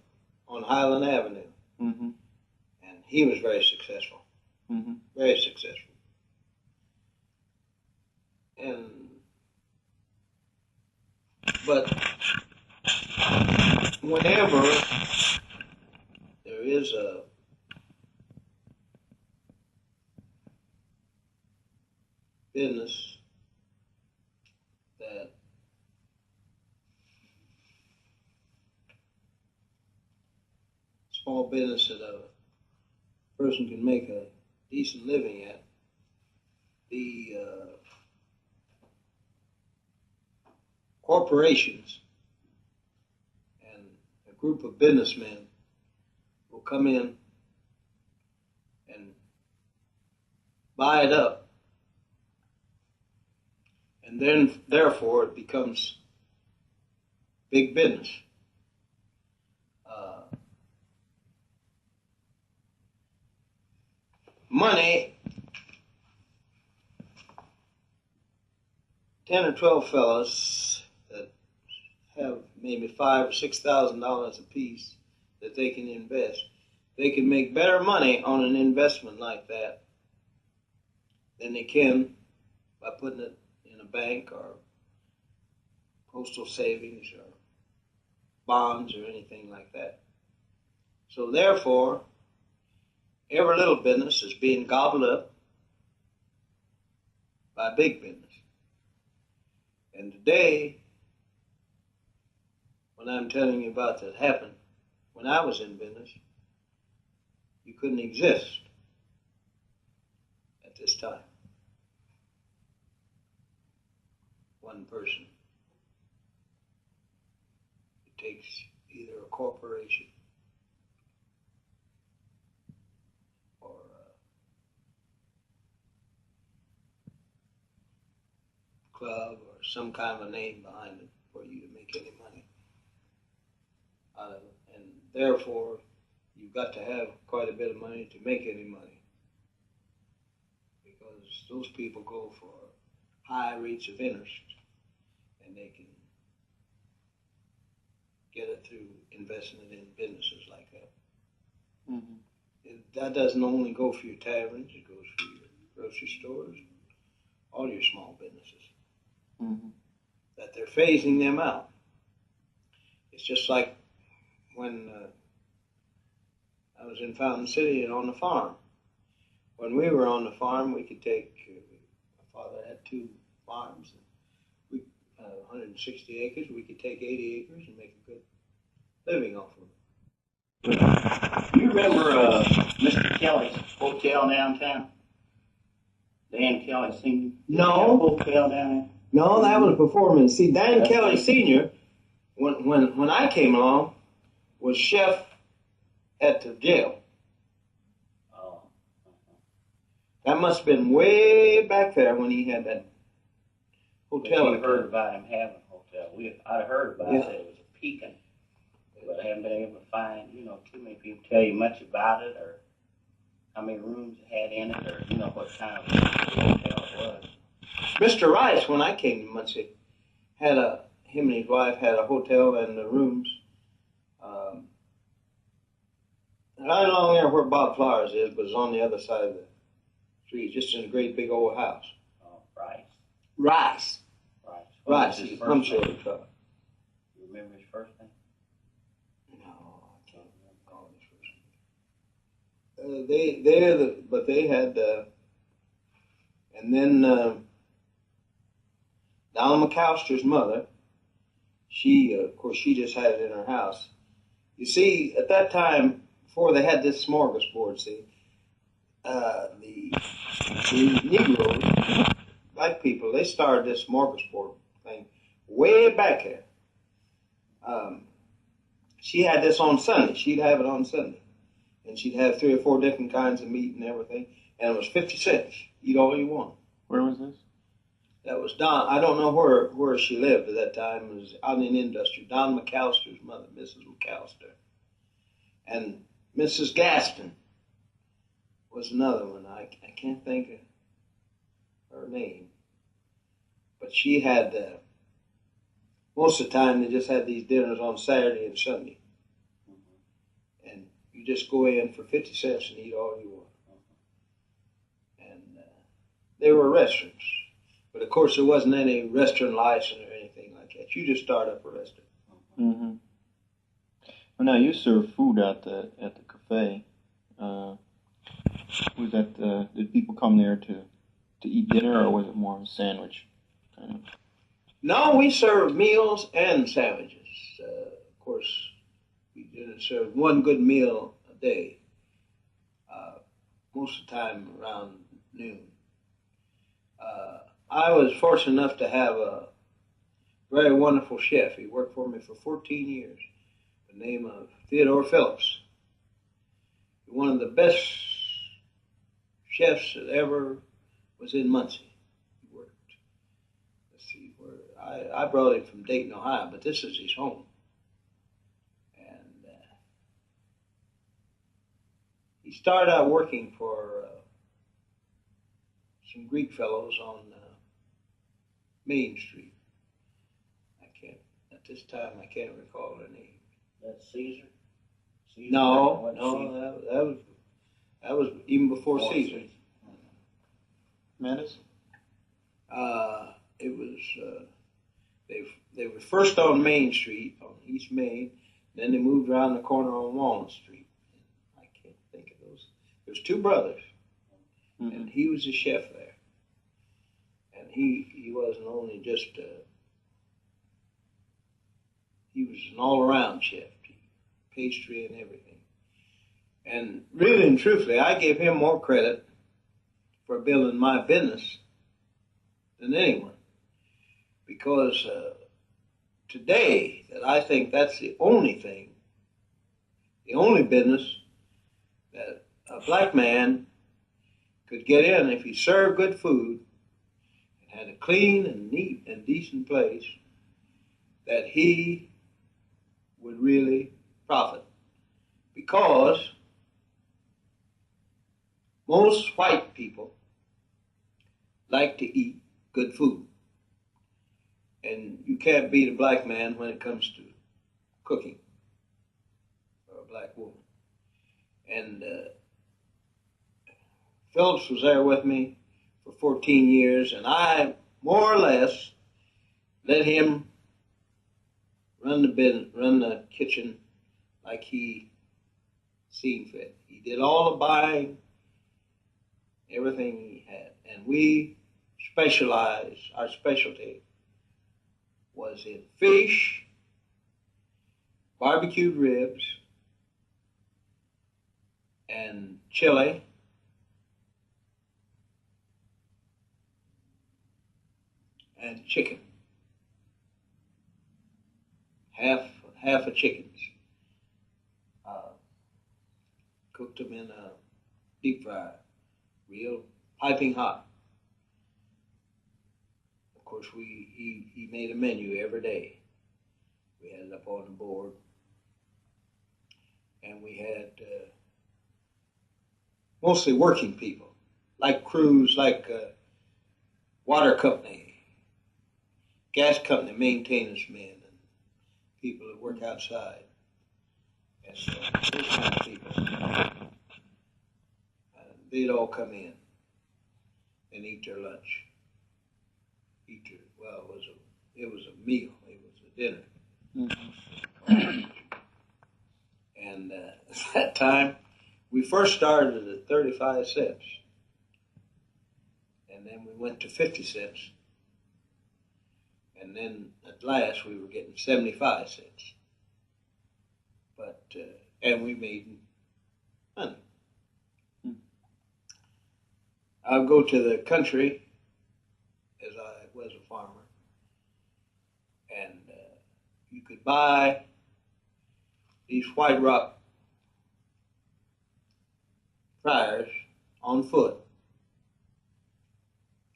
on Highland Avenue, Mm-hmm. and he was very successful. Mm-hmm. Very successful. But whenever there is a business that small business that a person can make a decent living at, the corporations and a group of businessmen will come in and buy it up, and then therefore it becomes big business. money, 10 or 12 fellas that have maybe $5,000 or $6,000 apiece that they can invest. They can make better money on an investment like that than they can by putting it in a bank or postal savings or bonds or anything like that. So therefore, every little business is being gobbled up by big business. And today, when I'm telling you about that happened, when I was in business, you couldn't exist at this time. One person. It takes either a corporation or a club or some kind of a name behind it for you to make any money out of it. And therefore, you've got to have quite a bit of money to make any money, because those people go for high rates of interest, and they can get it through investing it in businesses like that. Mm-hmm. That doesn't only go for your taverns, it goes for your grocery stores, all your small businesses. Mm-hmm. That they're phasing them out. It's just like when I was in Fountain City and on the farm. When we were on the farm, we could take, my father had 2 farms, and 160 acres, we could take 80 acres and make a good living off of it. Do you remember Mr. Kelly's hotel downtown? Dan Kelly Sr.? No. Hotel down there? No, that was before me. See, Dan Kelly Sr., when I came along, was chef at the jail. Oh. That must have been way back there when he had that hotel. You heard about him having a hotel. I'd heard about it, that it was a pecan, but I haven't been able to find, too many people tell you much about it, or how many rooms it had in it, or, what kind of hotel it was. Mr. Rice, when I came to Muncie, him and his wife had a hotel and the rooms. Right along there where Bob Flowers is, but it's on the other side of the street, just in a great big old house. Oh, Rice. Rice. Rice. I'm sure it's You remember his first name? No, I can't recall his first name. But they had, and then Donald McAllister's mother, of course, she just had it in her house. You see, at that time, before they had this smorgasbord, the Negroes, black people, they started this smorgasbord thing way back here. She had this on Sunday. She'd have it on Sunday. And she'd have 3 or 4 different kinds of meat and everything. And it was 50 cents. Eat all you want. Where was this? That was Don. I don't know where she lived at that time. It was out in the industry. Don McAllister's mother, Mrs. McAllister. And Mrs. Gaston was another one. I can't think of her name. But she had, most of the time, they just had these dinners on Saturday and Sunday. And you just go in for 50 cents and eat all you want. And they were restaurants. But of course, there wasn't any restaurant license or anything like that. You just start up a restaurant. Mm-hmm. Well, now you serve food at the cafe. Was that did people come there to eat dinner, or was it more of a sandwich kind of? No, we served meals and sandwiches. Of course, we didn't serve one good meal a day. Most of the time around noon. I was fortunate enough to have a very wonderful chef. He worked for me for 14 years. The name of Theodore Phillips. One of the best chefs that ever was in Muncie. He worked. Let's see, I brought him from Dayton, Ohio, but this is his home. And he started out working for some Greek fellows on Main Street. At this time, I can't recall their name. That's Caesar? Caesar No, Caesar? that was even before Before Caesar. Menace? It was they were first on Main Street on East Main, then they moved around the corner on Walnut Street. I can't think of those. There's two brothers, and he was a chef there, and he wasn't only just he was an all-around chef, pastry and everything. And really and truthfully, I give him more credit for building my business than anyone. Because today, that I think that's the only thing, the only business that a black man could get in if he served good food and had a clean and neat and decent place, that he would really profit. Because most white people like to eat good food. And you can't beat a black man when it comes to cooking, or a black woman. And Phillips was there with me for 14 years, and I more or less let him run the kitchen like he seen fit. He did all the buying, everything he had, and we specialized. Our specialty was in fish, barbecued ribs, and chili, and chicken. Half a chickens. Cooked them in a deep fryer, real piping hot. Of course, he made a menu every day. We had it up on the board, and we had mostly working people, like crews, like water company, gas company maintenance men, and people that work outside. And so those kind of people, they'd all come in and eat their lunch. It was a meal. It was a dinner. And at that time, we first started at 35 cents. And then we went to 50 cents. And then at last we were getting 75 cents. But, and we made money. I'll go to the country, as I was a farmer, and you could buy these white rock fryers on foot,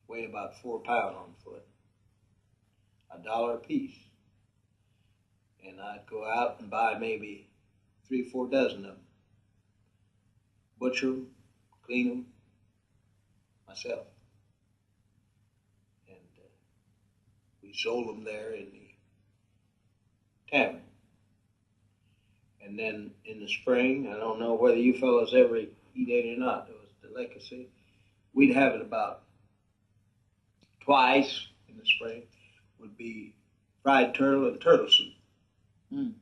weigh about 4 pounds on foot, $1 a piece. And I'd go out and buy maybe 3 or 4 dozen of them, butcher them, clean them myself. And we sold them there in the tavern. And then in the spring, I don't know whether you fellows ever eat it or not, it was a delicacy. We'd have it about twice in the spring, would be fried turtle and turtle soup. Mm.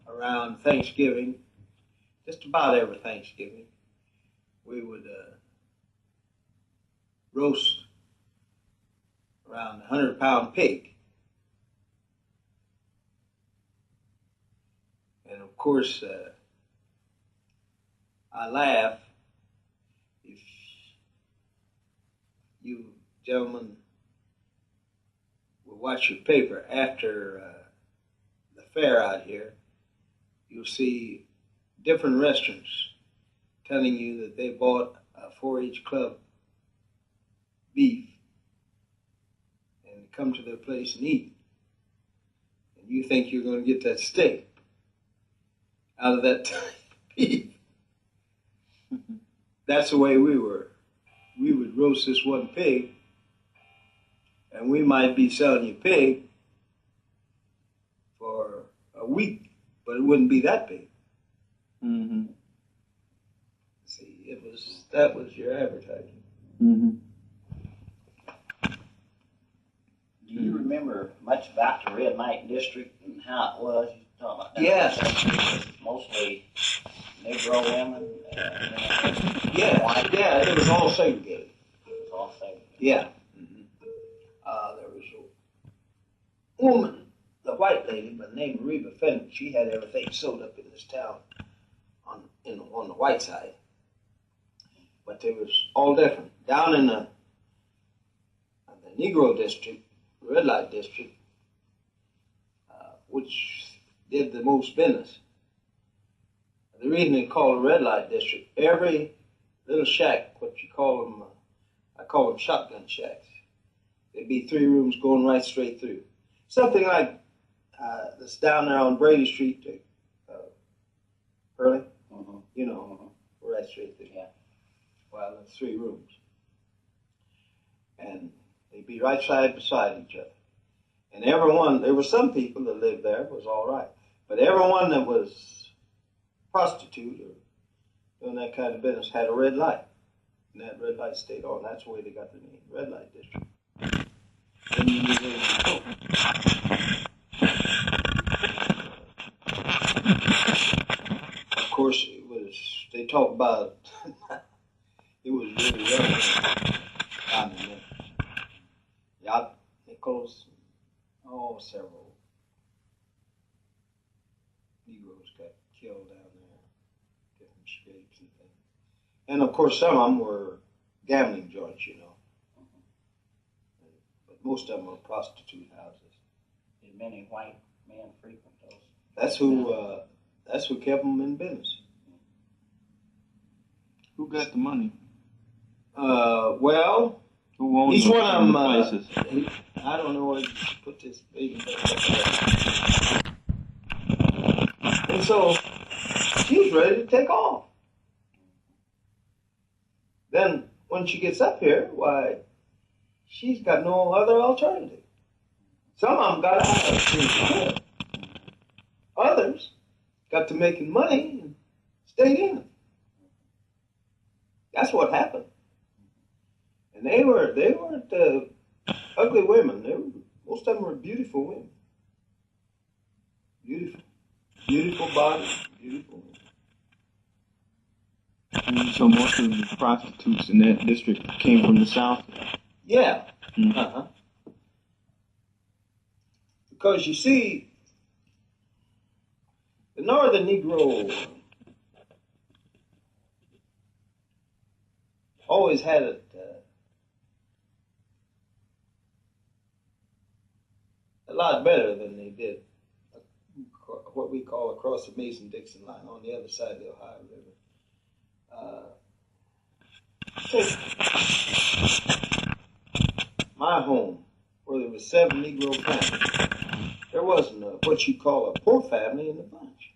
Around Thanksgiving, just about every Thanksgiving, we would roast around a 100-pound pig. And of course, I laugh if you gentlemen will watch your paper after the fair out here. You'll see different restaurants telling you that they bought a 4-H club beef and come to their place and eat. you think you're going to get that steak out of that beef. That's the way we were. We would roast this one pig, and we might be selling you pig for a week, but it wouldn't be that big. Mm-hmm. See, that was your advertising. Mm-hmm. Do you remember much about the red light district and how it was? You talking about that? Yes. Mostly Negro women. Yeah, it was all segregated. It was all segregated. Yeah. Mm-hmm. There was a woman, the white lady, by the name of Reba Fenwick. She had everything sewed up in this town on the white side. But it was all different. Down in the Negro district, red light district, which did the most business. The reason they call it red light district, every little shack, what you call them, I call them shotgun shacks. There'd be 3 rooms going right straight through. Something like that's down there on Brady Street to Hurley, you know, right straight through. Yeah. Well, there's 3 rooms. And they'd be right side beside each other. And everyone, there were some people that lived there, was all right. But everyone that was prostitute or doing that kind of business had a red light. And that red light stayed on. That's the way they got the name, red light district. And you knew where to go. Of course, they talk about, it was really rough down in there. Yacht, Nichols, several Negroes got killed down there, different scrapes and things. And of course, some of them were gambling joints, you know. But most of them were prostitute houses. Did many white men frequent those? That's who kept them in business. Who got the money? Well, Who owns each one of them, places? I don't know where to put this baby. And so she's ready to take off. Then when she gets up here, why, she's got no other alternative. Some of them got out of it. Others got to making money and stayed in it. That's what happened. And they weren't ugly women. Most of them were beautiful women. Beautiful bodies, beautiful women. So most of the prostitutes in that district came from the South? Yeah. Mm-hmm. Uh-huh. Because you see, the Northern Negro always had it a lot better than they did what we call across the Mason-Dixon line on the other side of the Ohio River. My home, where there were 7 Negro families, there wasn't what you call a poor family in the bunch.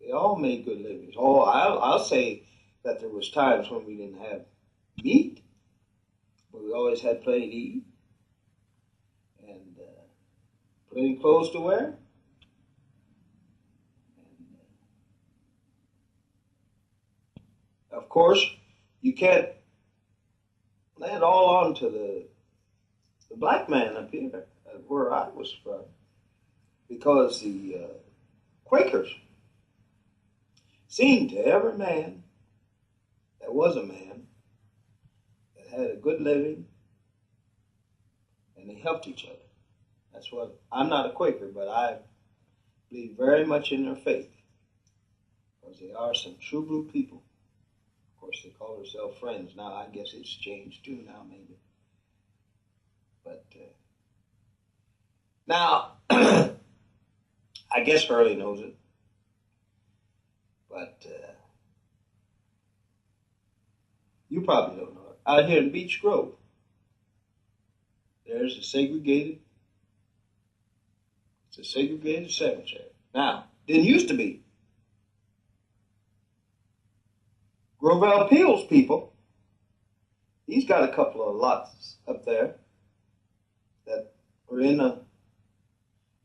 They all made good livings. Oh, I'll say that there was times when we didn't have meat, but we always had plenty to eat and plenty of clothes to wear. And, of course, you can't lay it all on to the black man up here, where I was from, because the Quakers seemed to every man that was a man that had a good living, and they helped each other. That's what, I'm not a Quaker, but I believe very much in their faith, because they are some true blue people. Of course, they call themselves Friends. Now, I guess it's changed too now, maybe. But now, I guess Hurley knows it. But you probably don't know it. Out here in Beech Grove, there's a segregated It's a segregated cemetery. Now, didn't used to be. Grovell Peel's people, he's got a couple of lots up there that are in a,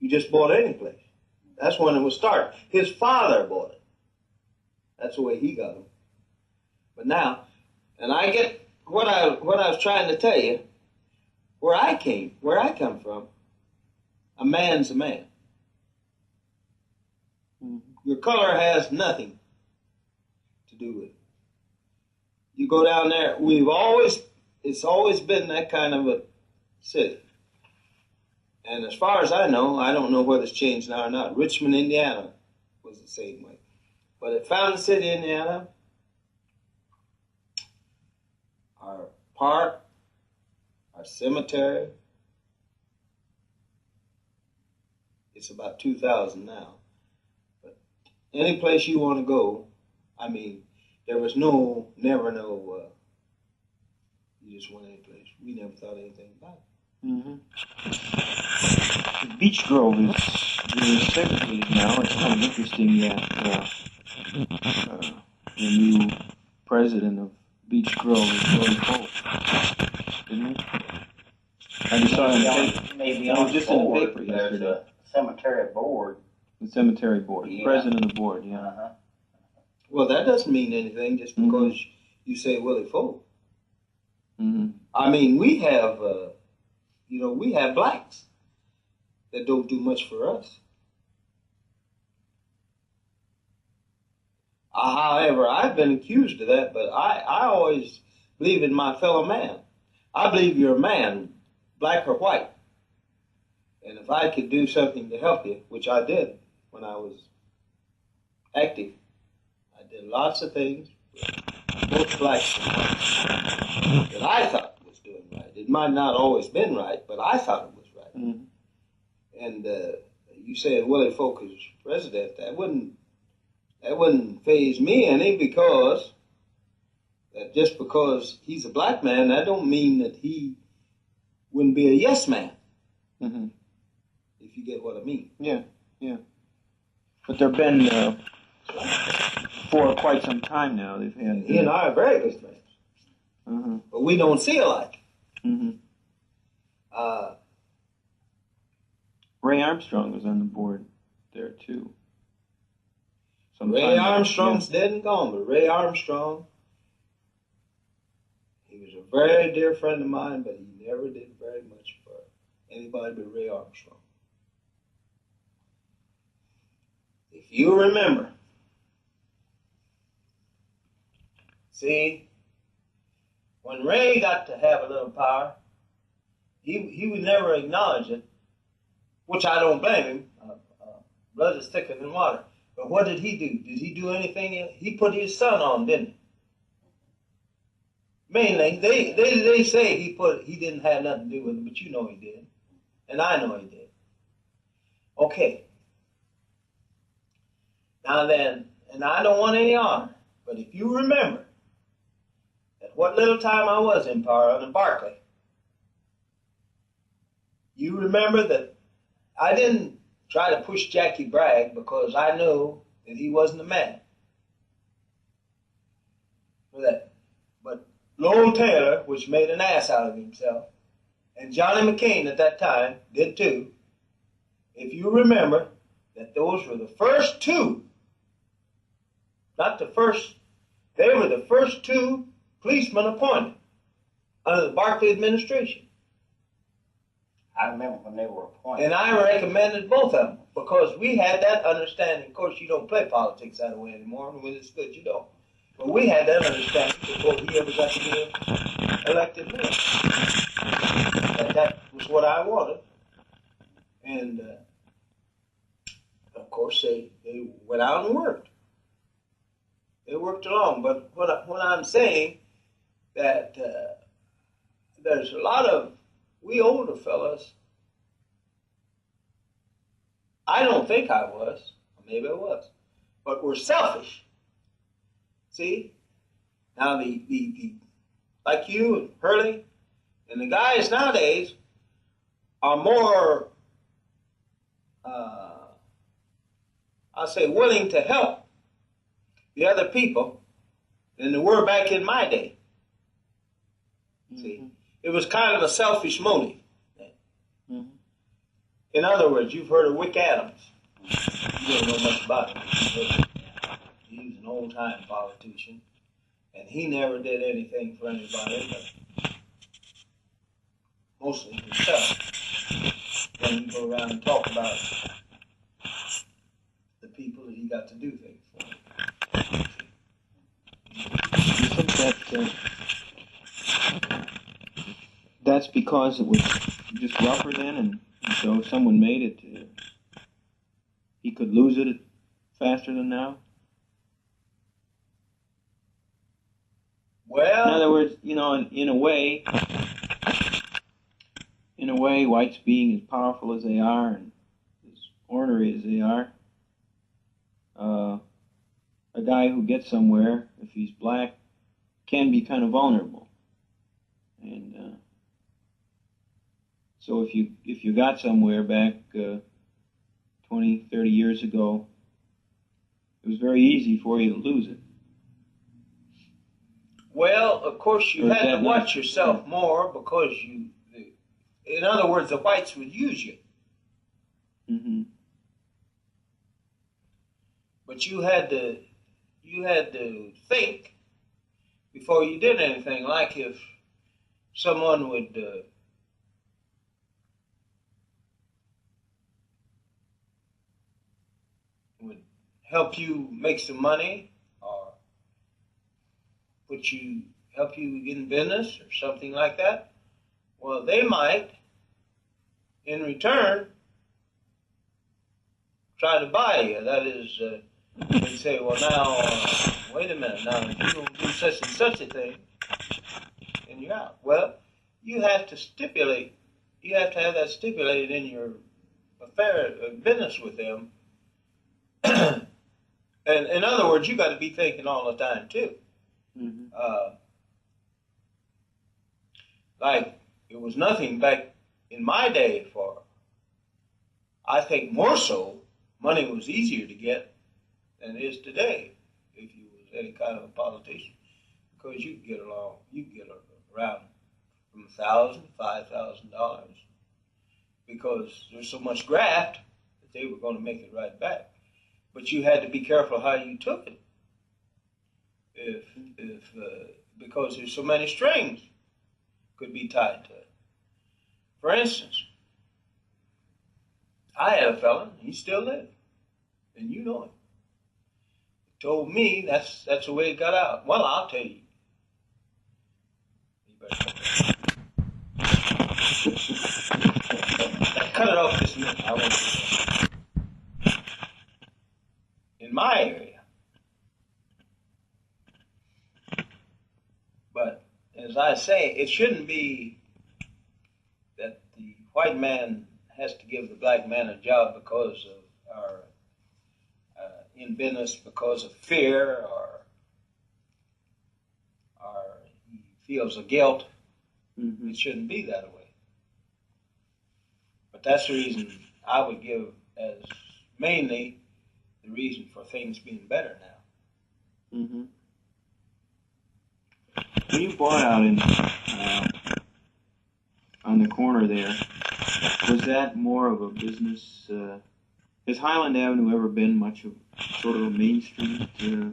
you just bought any place. That's when it was started. His father bought it. That's the way he got them. But now, and I get what I was trying to tell you, where I come from, a man's a man. Your color has nothing to do with it. You go down there, it's always been that kind of a city. And as far as I don't know whether it's changed now or not. Richmond, Indiana was the same way. But at Fountain City, Indiana, our park, our cemetery, it's about 2,000 now. But any place you want to go, I mean, there was never no, you just went any place. We never thought anything about it. Mm-hmm. Beech Grove is segregated now. It's kind of interesting that the new president of Beech Grove is Willie Pope, isn't he? I just saw him maybe on just in the board, paper there's yesterday. a cemetery board. The cemetery board, the Yeah. president of the board, yeah. Uh-huh. Well, that doesn't mean anything just because you say Willie Pope. Mm-hmm. I mean, we have blacks that don't do much for us. However, I've been accused of that, but I always believe in my fellow man. I believe you're a man, black or white. And if I could do something to help you, which I did when I was active, I did lots of things, both blacks and whites, that I thought was doing right. It might not always been right, but I thought it was right. Mm-hmm. And you said Willie Folk is president. That wouldn't faze me any, because that just because he's a black man, that don't mean that he wouldn't be a yes man. Mm-hmm. If you get what I mean. Yeah, yeah. But they've been for quite some time now. They've had. He and I are very good friends, but we don't see alike. Mm-hmm. Ray Armstrong was on the board there too. Armstrong's dead and gone, but Ray Armstrong, he was a very dear friend of mine, but he never did very much for anybody but Ray Armstrong. If you remember, see, when Ray got to have a little power, he would never acknowledge it, which I don't blame him. Blood is thicker than water. But what did he do? Did he do anything? He put his son on, didn't he? Mainly, they say he didn't have nothing to do with it, but you know he did. And I know he did. Okay. Now then, and I don't want any honor, but if you remember that what little time I was in power under Barclay, you remember that I didn't try to push Jackie Bragg because I knew that he wasn't a man for that. But Lowell Taylor, which made an ass out of himself, and Johnny McCain at that time did too, if you remember that those were the first two, not the first, they were the first two policemen appointed under the Barclay administration. I remember when they were appointed. And I recommended both of them because we had that understanding. Of course, you don't play politics that way anymore, and when it's good, you don't. But we had that understanding before he ever got to be elected mayor. That was what I wanted. And, of course, they went out and worked. They worked along. But what I'm saying, that there's a lot of, we older fellas, I don't think I was, maybe I was, but we're selfish. See? Now the like you and Hurley and the guys nowadays are more I'll say, willing to help the other people than they were back in my day. See, it was kind of a selfish motive. In other words, you've heard of Wick Adams. You don't know much about him. He's an old-time politician, and he never did anything for anybody, but mostly himself. Then he go around and talk about the people that he got to do things for. You think that that's because it was just rougher then, and so if someone made it, he could lose it faster than now? Well, in other words, you know, in a way, whites being as powerful as they are and as ornery as they are, a guy who gets somewhere, if he's black, can be kind of vulnerable. And so if you got somewhere back 20, 30 years ago, it was very easy for you to lose it. Well, of course, you had to watch yourself more because in other words, the whites would use you. Mm-hmm. But you had to think before you did anything. Like if someone would help you make some money, or help you get in business or something like that, well, they might, in return, try to buy you. That is, they say, well, now, wait a minute, now, if you don't do such and such a thing, then you're out. Well, you have to have that stipulated in your business with them. And in other words, you got to be thinking all the time, too. Mm-hmm. Like, it was nothing back in my day for, I think more so, money was easier to get than it is today if you was any kind of a politician, because you could get around from $1,000 to $5,000 because there's so much graft that they were going to make it right back. But you had to be careful how you took it, because there's so many strings could be tied to it. For instance, I had a fella, he still lived, and you know him. He told me that's the way it got out. Well, I'll tell you. You better cut it off this minute. I want to. In my area. But as I say, it shouldn't be that the white man has to give the black man a job because of our in business because of fear or he feels a guilt. Mm-hmm. It shouldn't be that way. But that's the reason I would give as mainly the reason for things being better now. Mm-hmm. When you bought out in on the corner there, was that more of a business? Has Highland Avenue ever been much of sort of a main street in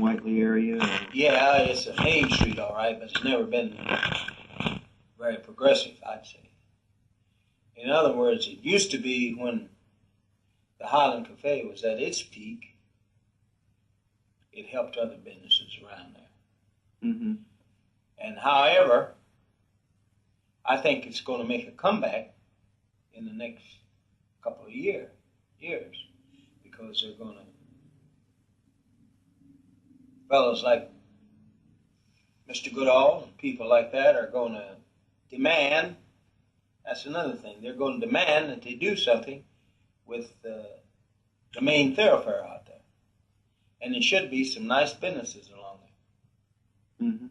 Whiteley area? Or? Yeah, it's a main street, all right, but it's never been very progressive, I'd say. In other words, it used to be when the Highland Cafe was at its peak, it helped other businesses around there. Mm-hmm. And however, I think it's going to make a comeback in the next couple of years, because they're going to, fellows like Mr. Goodall and people like that are going to demand, that's another thing, they're going to demand that they do something with the main thoroughfare out there. And there should be some nice businesses along there. Mm-hmm.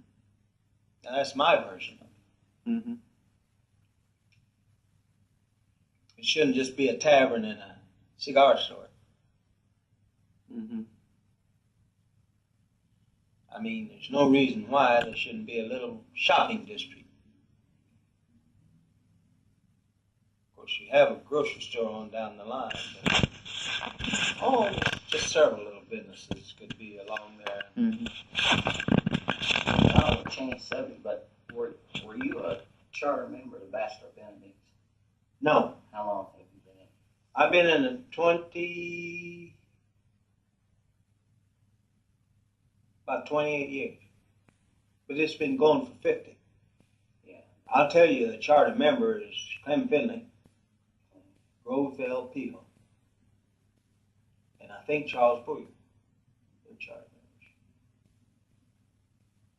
And that's my version of it. Mm-hmm. It shouldn't just be a tavern and cigar store. Mm-hmm. I mean, there's no reason why there shouldn't be a little shopping district. Of course, you have a grocery store on down the line, but just several little businesses could be along there. Mm-hmm. I don't change subject, but were you a charter member of the Bachelor Benedicts? No, How long have you been in? I've been in about 28 years, but it's been going for 50. Yeah. I'll tell you, the charter member is Clem Finley, Groveville Peel, and I think Charles Booyer. They're charter members.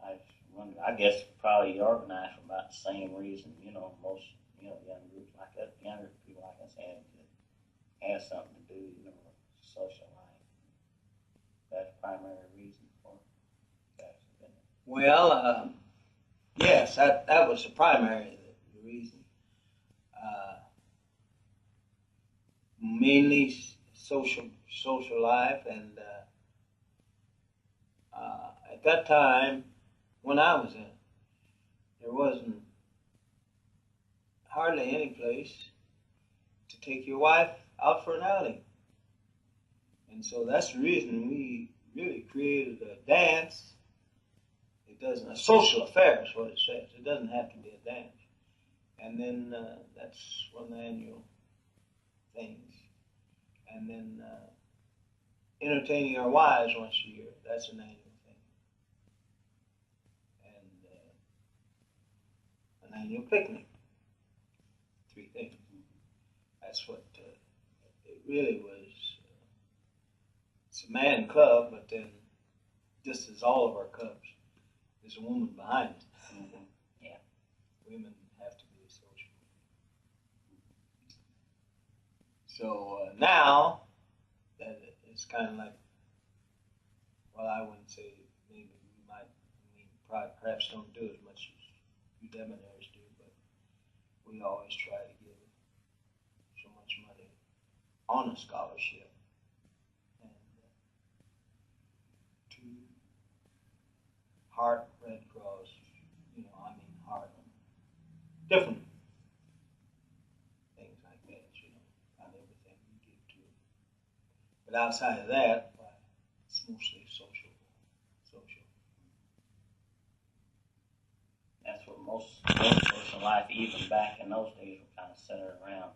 I just wonder. I guess probably you organized for about the same reason. Most young groups like us, younger people like us have something to do. Social life. That's the primary reason for that. Well, yes, that was the primary reason. Mainly social life, and at that time, when I was in it, there wasn't hardly any place to take your wife out for an outing. And so that's the reason we really created a dance. It doesn't, a social affair is what it says. It doesn't have to be a dance. And then that's one of the annual things. And then entertaining our wives once a year, that's an annual thing. And an annual picnic. 3 things. That's what it really was. It's a man club, but then just as all of our clubs, there's a woman behind it. Mm-hmm. Yeah. Women have to be social. So now that it's kind of like, well, I wouldn't say maybe perhaps don't do as much as you debonaires do, but we always try to give so much money on a scholarship. And to Heart, Red Cross, Heart, different things like that, not everything we give to it. But outside of that, it's mostly social. That's what most social life, even back in those days, were kind of centered around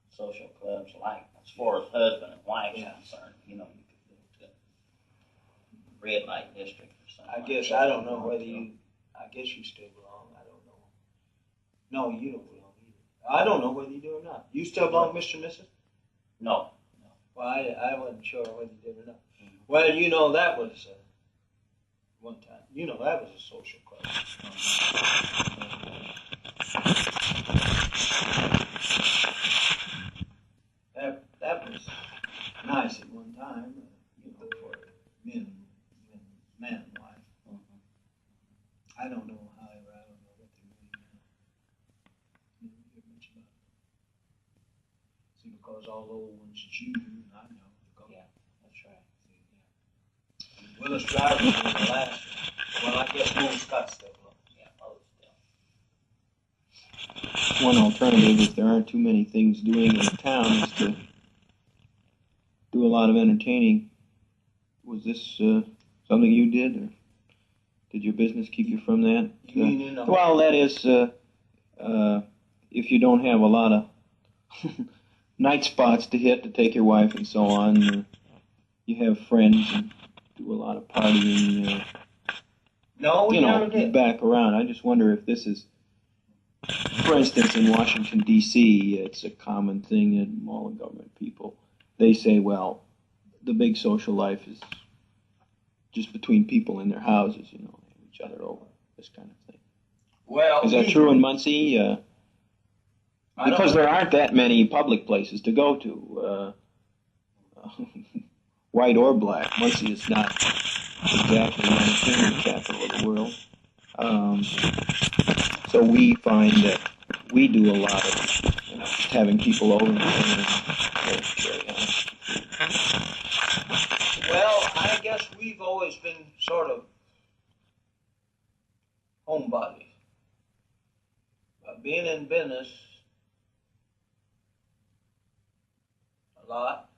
social clubs, like as far as husband and wife is concerned. You could go to red light district or something. I guess I don't know whether you. I guess you still belong. I don't know. No, you don't belong either. I don't know whether you do or not. You still belong, Mr. and Mrs.? No. Well, I wasn't sure whether you did or not. Mm-hmm. Well, that was one time. That was a social club. That was nice at one time, for man and wife. Mm-hmm. I don't know what they really didn't hear much about it. See, because all the old ones Jew, and I know. Yeah, that's right. See, yeah. Willis Driver was the last one. Well, I guess most Scott's still belong. Yeah, most still. One alternative, if there aren't too many things doing in the town, is to do a lot of entertaining. Was this something you did, or did your business keep you from that? Well, that is, if you don't have a lot of night spots to hit to take your wife and so on, you have friends and do a lot of partying. No, we never did. Back around. I just wonder if this is, for instance, in Washington, D.C., it's a common thing that all the government people, they say, well, the big social life is just between people in their houses, they have each other over, this kind of thing. Well, is that true in Muncie? Because there aren't that many public places to go to, white or black. Muncie is not exactly the entertainment capital of the world. So we find that we do a lot of just having people over and carry on. homebodies. By being in business a lot,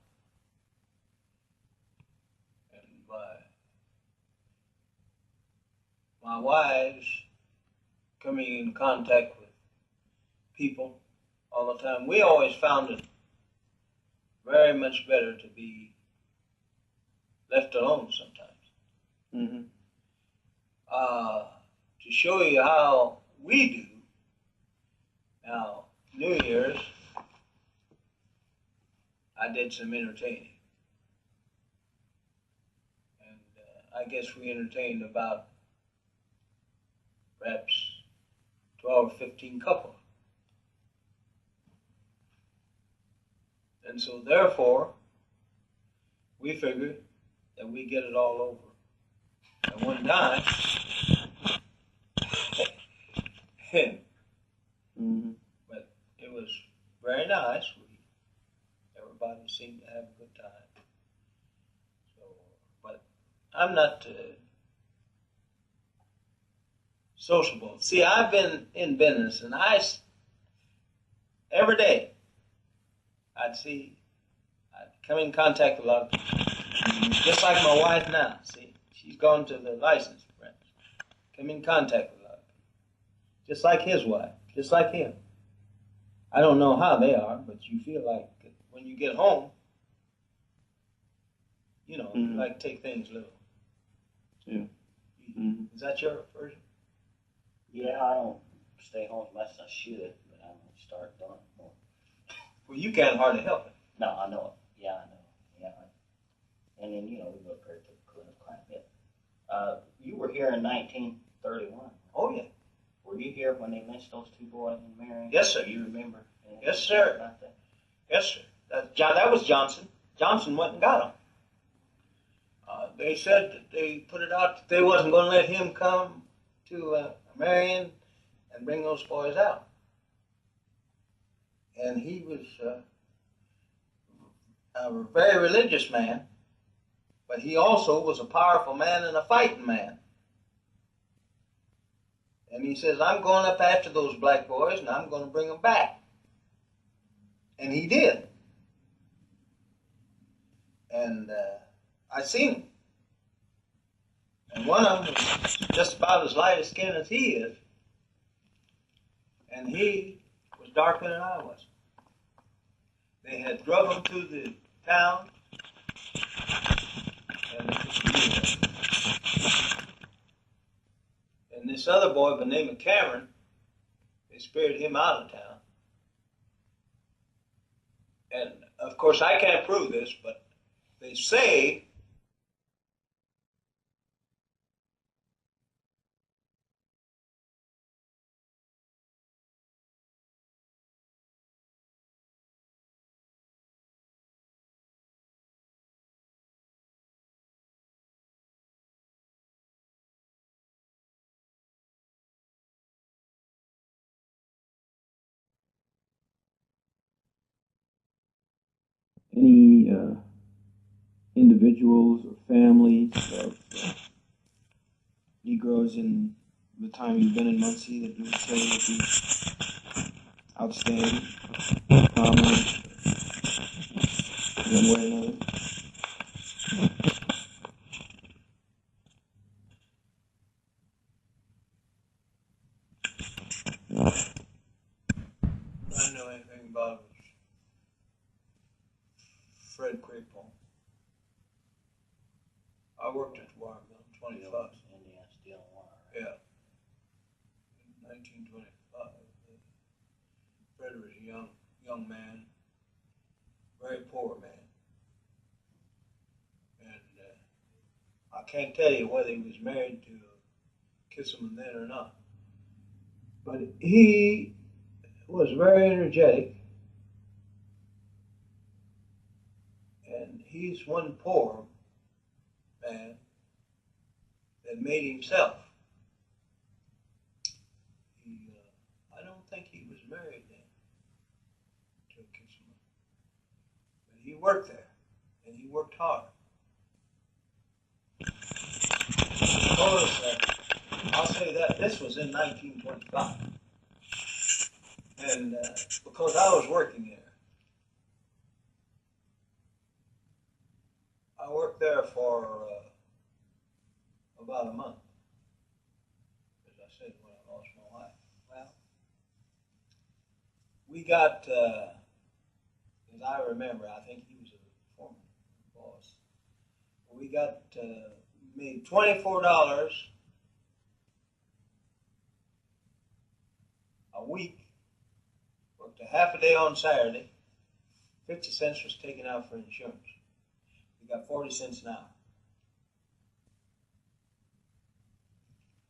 and by my wives coming in contact with people all the time, we always found it very much better to be left alone sometimes. Mm-hmm. To show you how we do, now, New Year's, I did some entertaining. And I guess we entertained about perhaps 12 or 15 couples. And so therefore, we figured that we get it all over at one time. Mm-hmm. But it was very nice. Everybody seemed to have a good time. So, but I'm not sociable. See, I've been in business, and every day I'd come in contact with a lot of people. Just like my wife now. See, she's gone to the license branch. Come in contact with a lot of people. Just like his wife. Just like him. I don't know how they are, but you feel like when you get home, you know, you like to take things little. Yeah. Mm-hmm. Is that your version? Yeah, I don't stay home as much as I should, but I'm going to start doing it more. Well, you can't hardly help it. No, I know it. Yeah, I know. Yeah. And then, you know, we go there to the club quite a bit. You were here in 1931. Oh, yeah. Were you here when they lynched those two boys in Marion? Yes, sir. Do you remember? Yes, sir. About that? Yes, sir. That was Johnson. Johnson went and got him. They said that they put it out that they wasn't going to let him come to Marion and bring those boys out. And he was a very religious man, but he also was a powerful man and a fighting man. And he says, I'm going up after those black boys, and I'm going to bring them back. And he did. And I seen him. And one of them was just about as light of skin as he is. And he was darker than I was. They had drove him to the town. And this other boy by the name of Cameron, they spared him out of town. And of course I can't prove this, but they say any individuals or families of Negroes in the time you've been in Muncie that you would say would be outstanding, prominent, one way or another? I don't know anything about it. Fred Crapo. I worked at the wire mill in 25. Indian steel wire. Yeah. In 1925. Fred was a young man, very poor man. And I can't tell you whether he was married to Kisselman then or not. But he was very energetic. And he's one poor man that made himself. I don't think he was married then to a Kisselman. But he worked there, and he worked hard. He told us that I'll say that this was in 1925. And because I was working there, I worked there for about a month, as I said, when I lost my wife. Well, we got, as I remember, I think he was a former boss, we got made $24 a week, worked a half a day on Saturday, 50 cents was taken out for insurance. We got 40 cents an hour.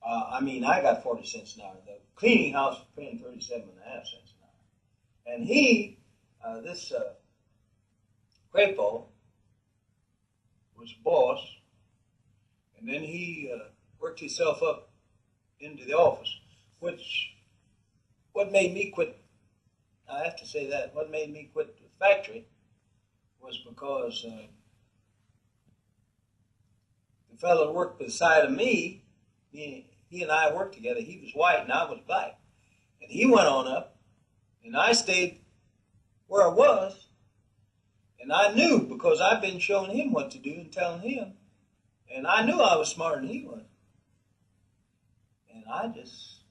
I got 40 cents an hour. The cleaning house was paying 37.5 cents an hour. And he, this Crapo, was boss, and then he worked himself up into the office, which, what made me quit, I have to say that, what made me quit the factory was because the fellow that worked beside of me, he and I worked together. He was white and I was black. And he went on up, and I stayed where I was. And I knew, because I've been showing him what to do and telling him. And I knew I was smarter than he was. And I just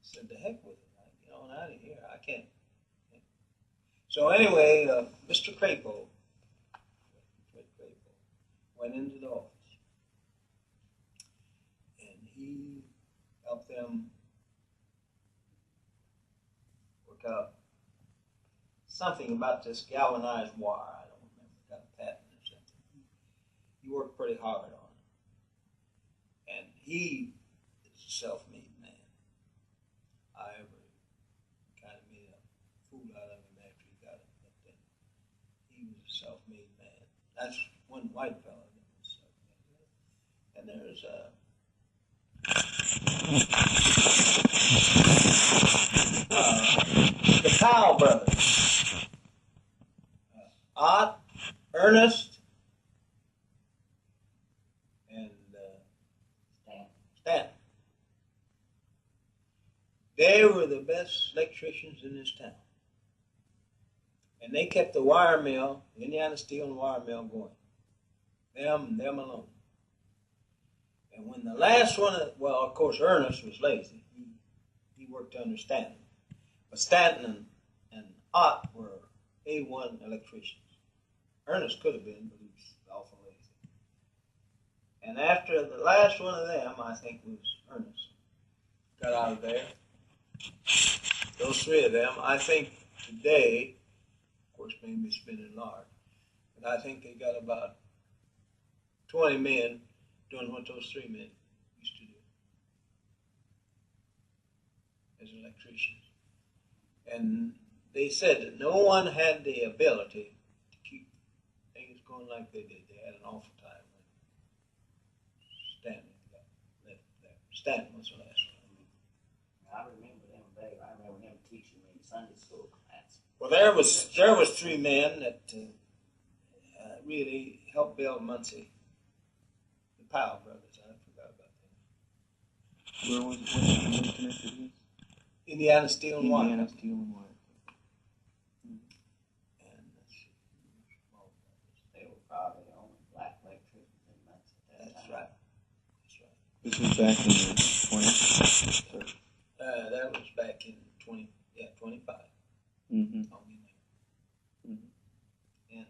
said, the heck with it. Get on out of here. I can't. So anyway, Mr. Crapo went into the office. And he helped them work out something about this galvanized wire. I don't remember. Got a patent or something. He worked pretty hard on it. And he is a self-made man. I ever kind of made a fool out of him after he got it. But then he was a self-made man. That's one white fellow that was self-made. And there's the Powell brothers. Ott, Ernest, and Stan. They were the best electricians in this town. And they kept the wire mill, the Indiana Steel and Wire Mill going. Them alone. And when the last one, well, of course, Ernest was lazy. He worked under Stanton. But Stanton and Ott were A1 electricians. Ernest could have been, but he was awful lazy. And after the last one of them, I think was Ernest, got out of there, those three of them, I think today, of course, maybe spinning large, but I think they got about 20 men doing what those three men used to do as electricians. And they said that no one had the ability to keep things going like they did. They had an awful time when Stanton got left there. Stanton was the last one. I remember them, Dave. I remember him teaching me in Sunday school class. Well, there was three men that really helped build Muncie. The Powell brothers. I forgot about them. Where was it? What connected this? Indiana Steel and Wire. Indiana Steel and Wire. And They were probably the only black electricians in Muncie at that that's time. right. That's right. This was back in the 20s. That was back in 25. Mm-hmm. And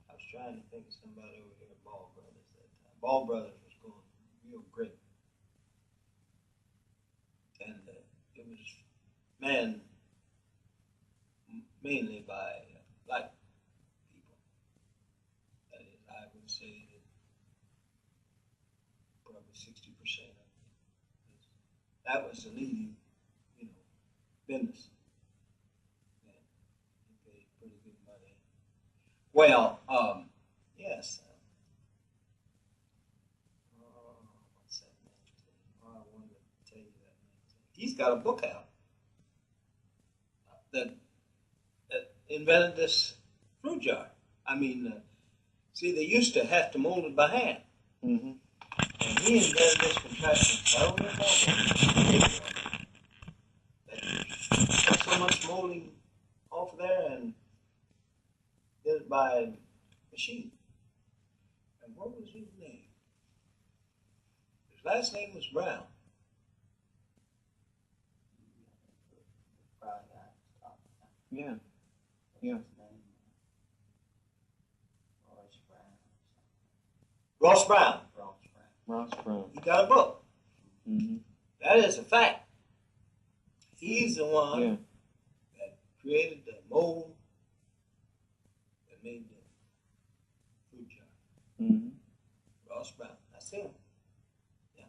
I was trying to think of somebody over here at Ball Brothers that time. Ball Brothers was going real great. And it was manned mainly by black people. That is, I would say that probably 60% of it. That was the leading, business. And they paid pretty good money. Well, yes. What's that man's name? I wanted to tell you that man's name. He's got a book out that invented this fruit jar. See, they used to have to mold it by hand. Mm-hmm. And he invented this contraption so important. Got so much molding off there and did it by machine. And what was his name? His last name was Brown. Yeah. Yeah. Ross Brown. Ross Brown. He got a book. Mm-hmm. That is a fact. He's the one Yeah. that created the mold that made the food jar. Mm-hmm. Ross Brown. That's him. Yeah.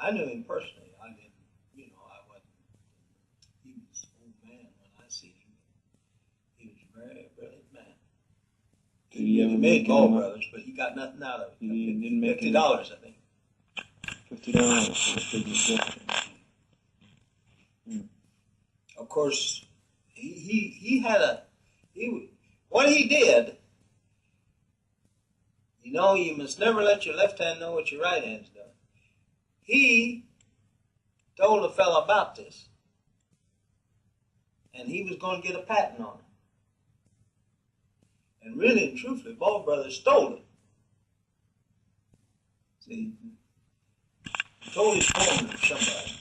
I knew him personally. I didn't, I wasn't. He was an old man when I seen him. He was a very brilliant man. Did he ever He make made Ball any Brothers, but he got nothing out of it. He didn't make any- $50, I think. $50 for a big gift. Of course, what he did, you must never let your left hand know what your right hand's done. He told a fellow about this, and he was going to get a patent on it. And really and truthfully, Ball Brothers stole it. See? He told his foreman or somebody,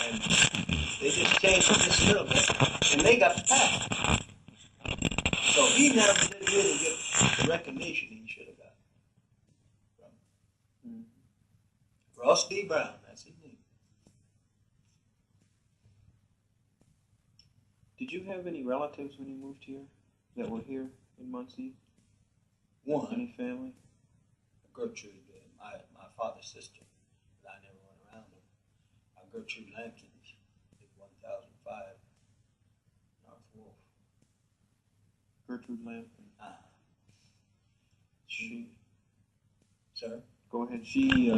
and they just changed it just a little bit, and they got the patent. So he never did really get the recognition he should have got. Ross D. Brown, that's his name. Did you have any relatives when you moved here that were here in Muncie? One, Any family? Gertrude, my father's sister, but I never went around her. Gertrude Lampkin, lived 1005 North Wolf. Gertrude Lampkin. She. Sir? Go ahead. She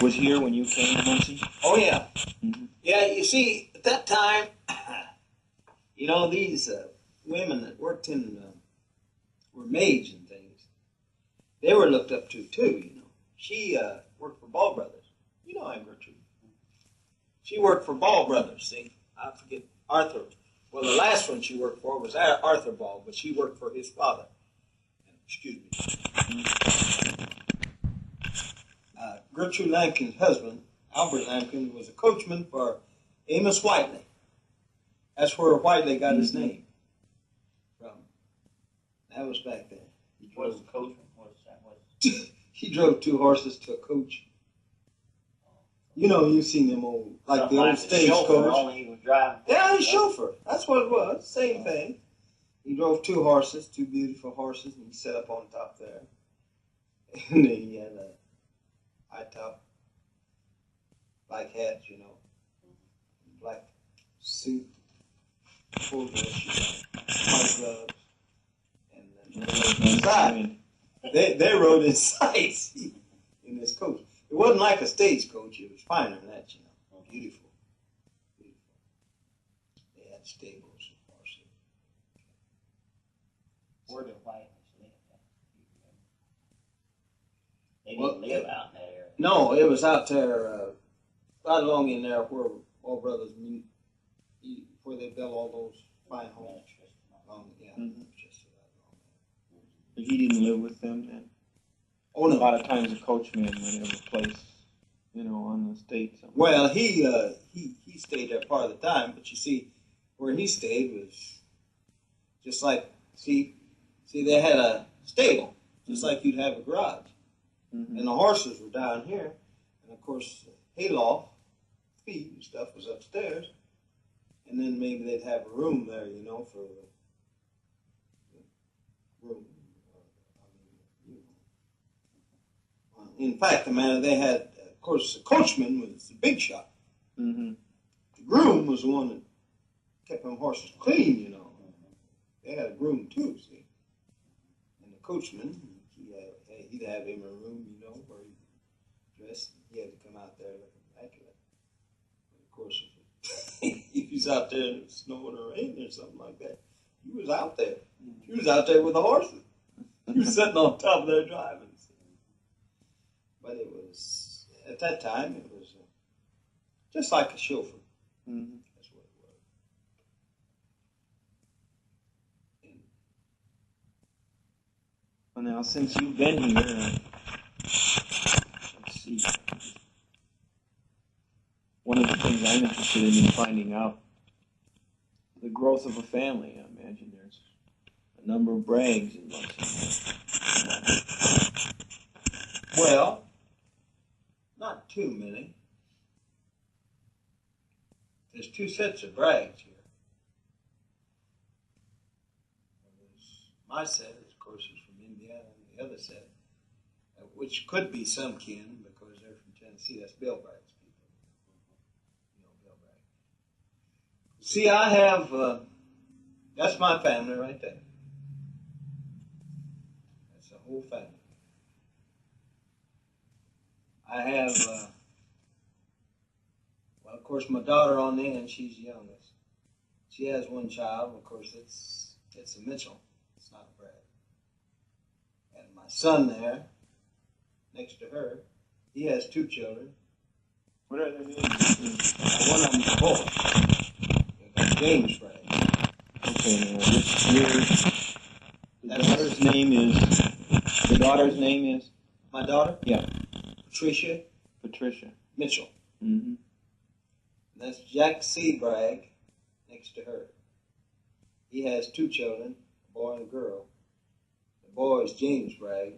was here when you came to Muncie? Oh, yeah. Mm-hmm. Yeah, you see, at that time, these women that worked in, were maids and things, they were looked up to, too, She worked for Ball Brothers. Aunt Gertrude. She worked for Ball Brothers, see? I forget, Arthur. Well, the last one she worked for was Arthur Ball, but she worked for his father. Excuse me. Gertrude Lampkin's husband, Albert Lampkin, was a coachman for Amos Whiteley. That's where Whiteley got his name from. That was back then. What was the coachman? What was that? He drove 2 horses to a coach. You've seen them old, like the old stagecoach. Only he was driving. Yeah, he's chauffeur. That's what it was. Same thing. He drove 2 horses, 2 beautiful horses, and he sat up on top there. And then he had a high top, black hat, black suit, full dress, white gloves, and then inside. They rode inside in this coach. It wasn't like a stagecoach. It was finer than that, Beautiful. Beautiful. They had stables and horses. Where did White live? They didn't live out in that area. No, it was out there, right along in there where Ball Brothers meet, where they built all those fine homes. Mm-hmm. Just about along there. But he didn't live with them then? Oh, A no. lot of times a coachman would have a place, on the state somewhere. Well, he stayed there part of the time, but you see, where he stayed was just like, see, they had a stable, just like you'd have a garage. Mm-hmm. And the horses were down here, and of course, hayloft, feed and stuff was upstairs, and then maybe they'd have a room there, for the room. In fact, they had, of course, the coachman was the big shot. Mm-hmm. The groom was the one that kept them horses clean, They had a groom too, see. And the coachman, he'd have him a room, where he dressed. He had to come out there looking immaculate. But of course, if he was out there and it was snowing or raining or something like that, he was out there. He was out there with the horses. He was sitting on top of there driving. but it was, at that time, it was just like a chauffeur. Mm-hmm. That's what it was. Well, now, since you've been here, let's see. One of the things I'm interested in finding out the growth of a family. I imagine there's a number of Braggs in Muncie. Well, not too many. There's two sets of Braggs here. There's my set, of course, is from India, and the other set, which could be some kin because they're from Tennessee. That's Bill Bragg's people. You know Bill Bragg. See, I have, that's my family right there. That's the whole family. I have, well, of course, my daughter on the end, she's youngest. She has one child, of course, it's a Mitchell. It's not a Bragg. And my son there, next to her, he has two children. What are their names? One of them's a boy. James Bragg. Okay, now this year, the daughter's name is? My daughter? Yeah. Patricia Mitchell. Mm-hmm. And that's Jack C. Bragg next to her. He has two children, a boy and a girl. The boy is James Bragg.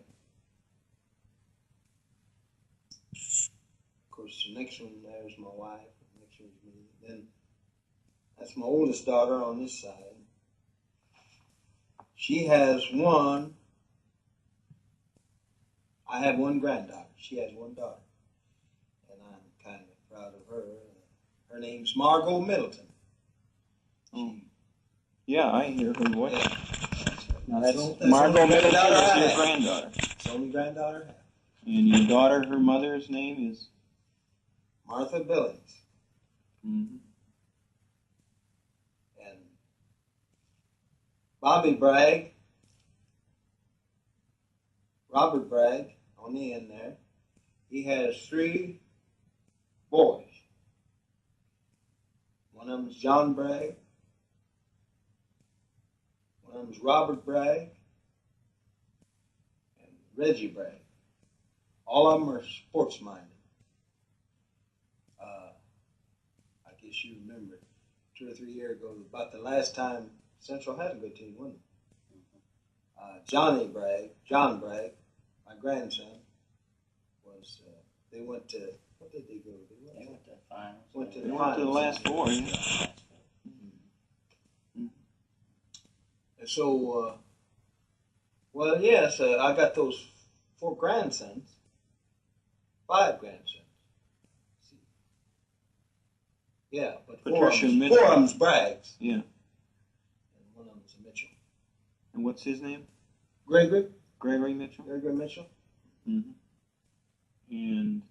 Of course, the next one there is my wife. The next one is me. Then that's my oldest daughter on this side. She has one. I have one granddaughter. She has one daughter. And I'm kind of proud of her. Her name's Margot Middleton. Oh. Yeah, I hear her voice. Yeah. Now that's So, Margot Middleton is your have. granddaughter. It's the only granddaughter I have. And your daughter, her mother's name is? Martha Billings. Mm-hmm. And Bobby Bragg, Robert Bragg, on the end there, he has three boys. One of them's John Bragg, one of them's Robert Bragg, and Reggie Bragg. All of them are sports-minded. I guess you remember 2 or 3 years ago, about the last time Central had a good team, wasn't it? John Bragg, my grandson, was, they went to, what did they go to? They went to the finals. Went to They the went to the finals. last four, yeah. Mm-hmm. And so, well, yes, I got those 4 grandsons, 5 grandsons. Yeah, but Patricia four of them's Braggs. Yeah. And one of them's a Mitchell. And what's his name? Gregory Mitchell. Mitchell. Mm-hmm. And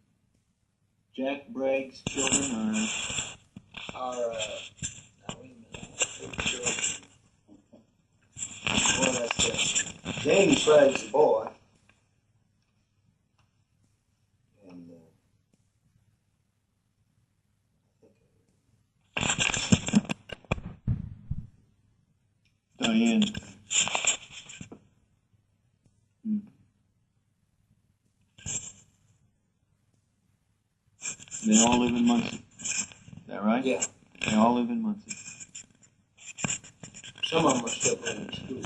Jack Bragg's children Are, now wait a minute. Boy, that's it. James Bragg's the boy. And, Diane. Hmm. They all live in Muncie. Is that right? yeah, They all live in Muncie. some of them are still going to school.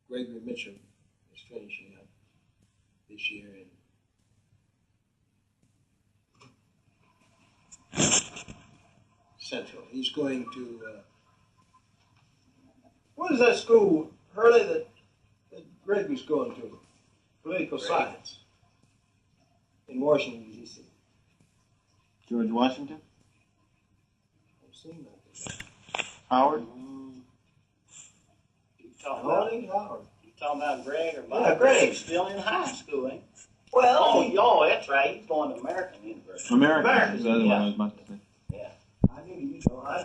Gregory Mitchell is finishing up this year in Central. He's going to, what is that school, Hurley, that Gregory's going to? Political science in Washington, D.C. George Washington? I've seen that. Howard? You talking about Bragg or Bob? Yeah, Bragg. He's still in high school, ain't he? Well, Oh, that's right. He's going to American University. American is the other one I was about to say. Yeah. I knew you know, I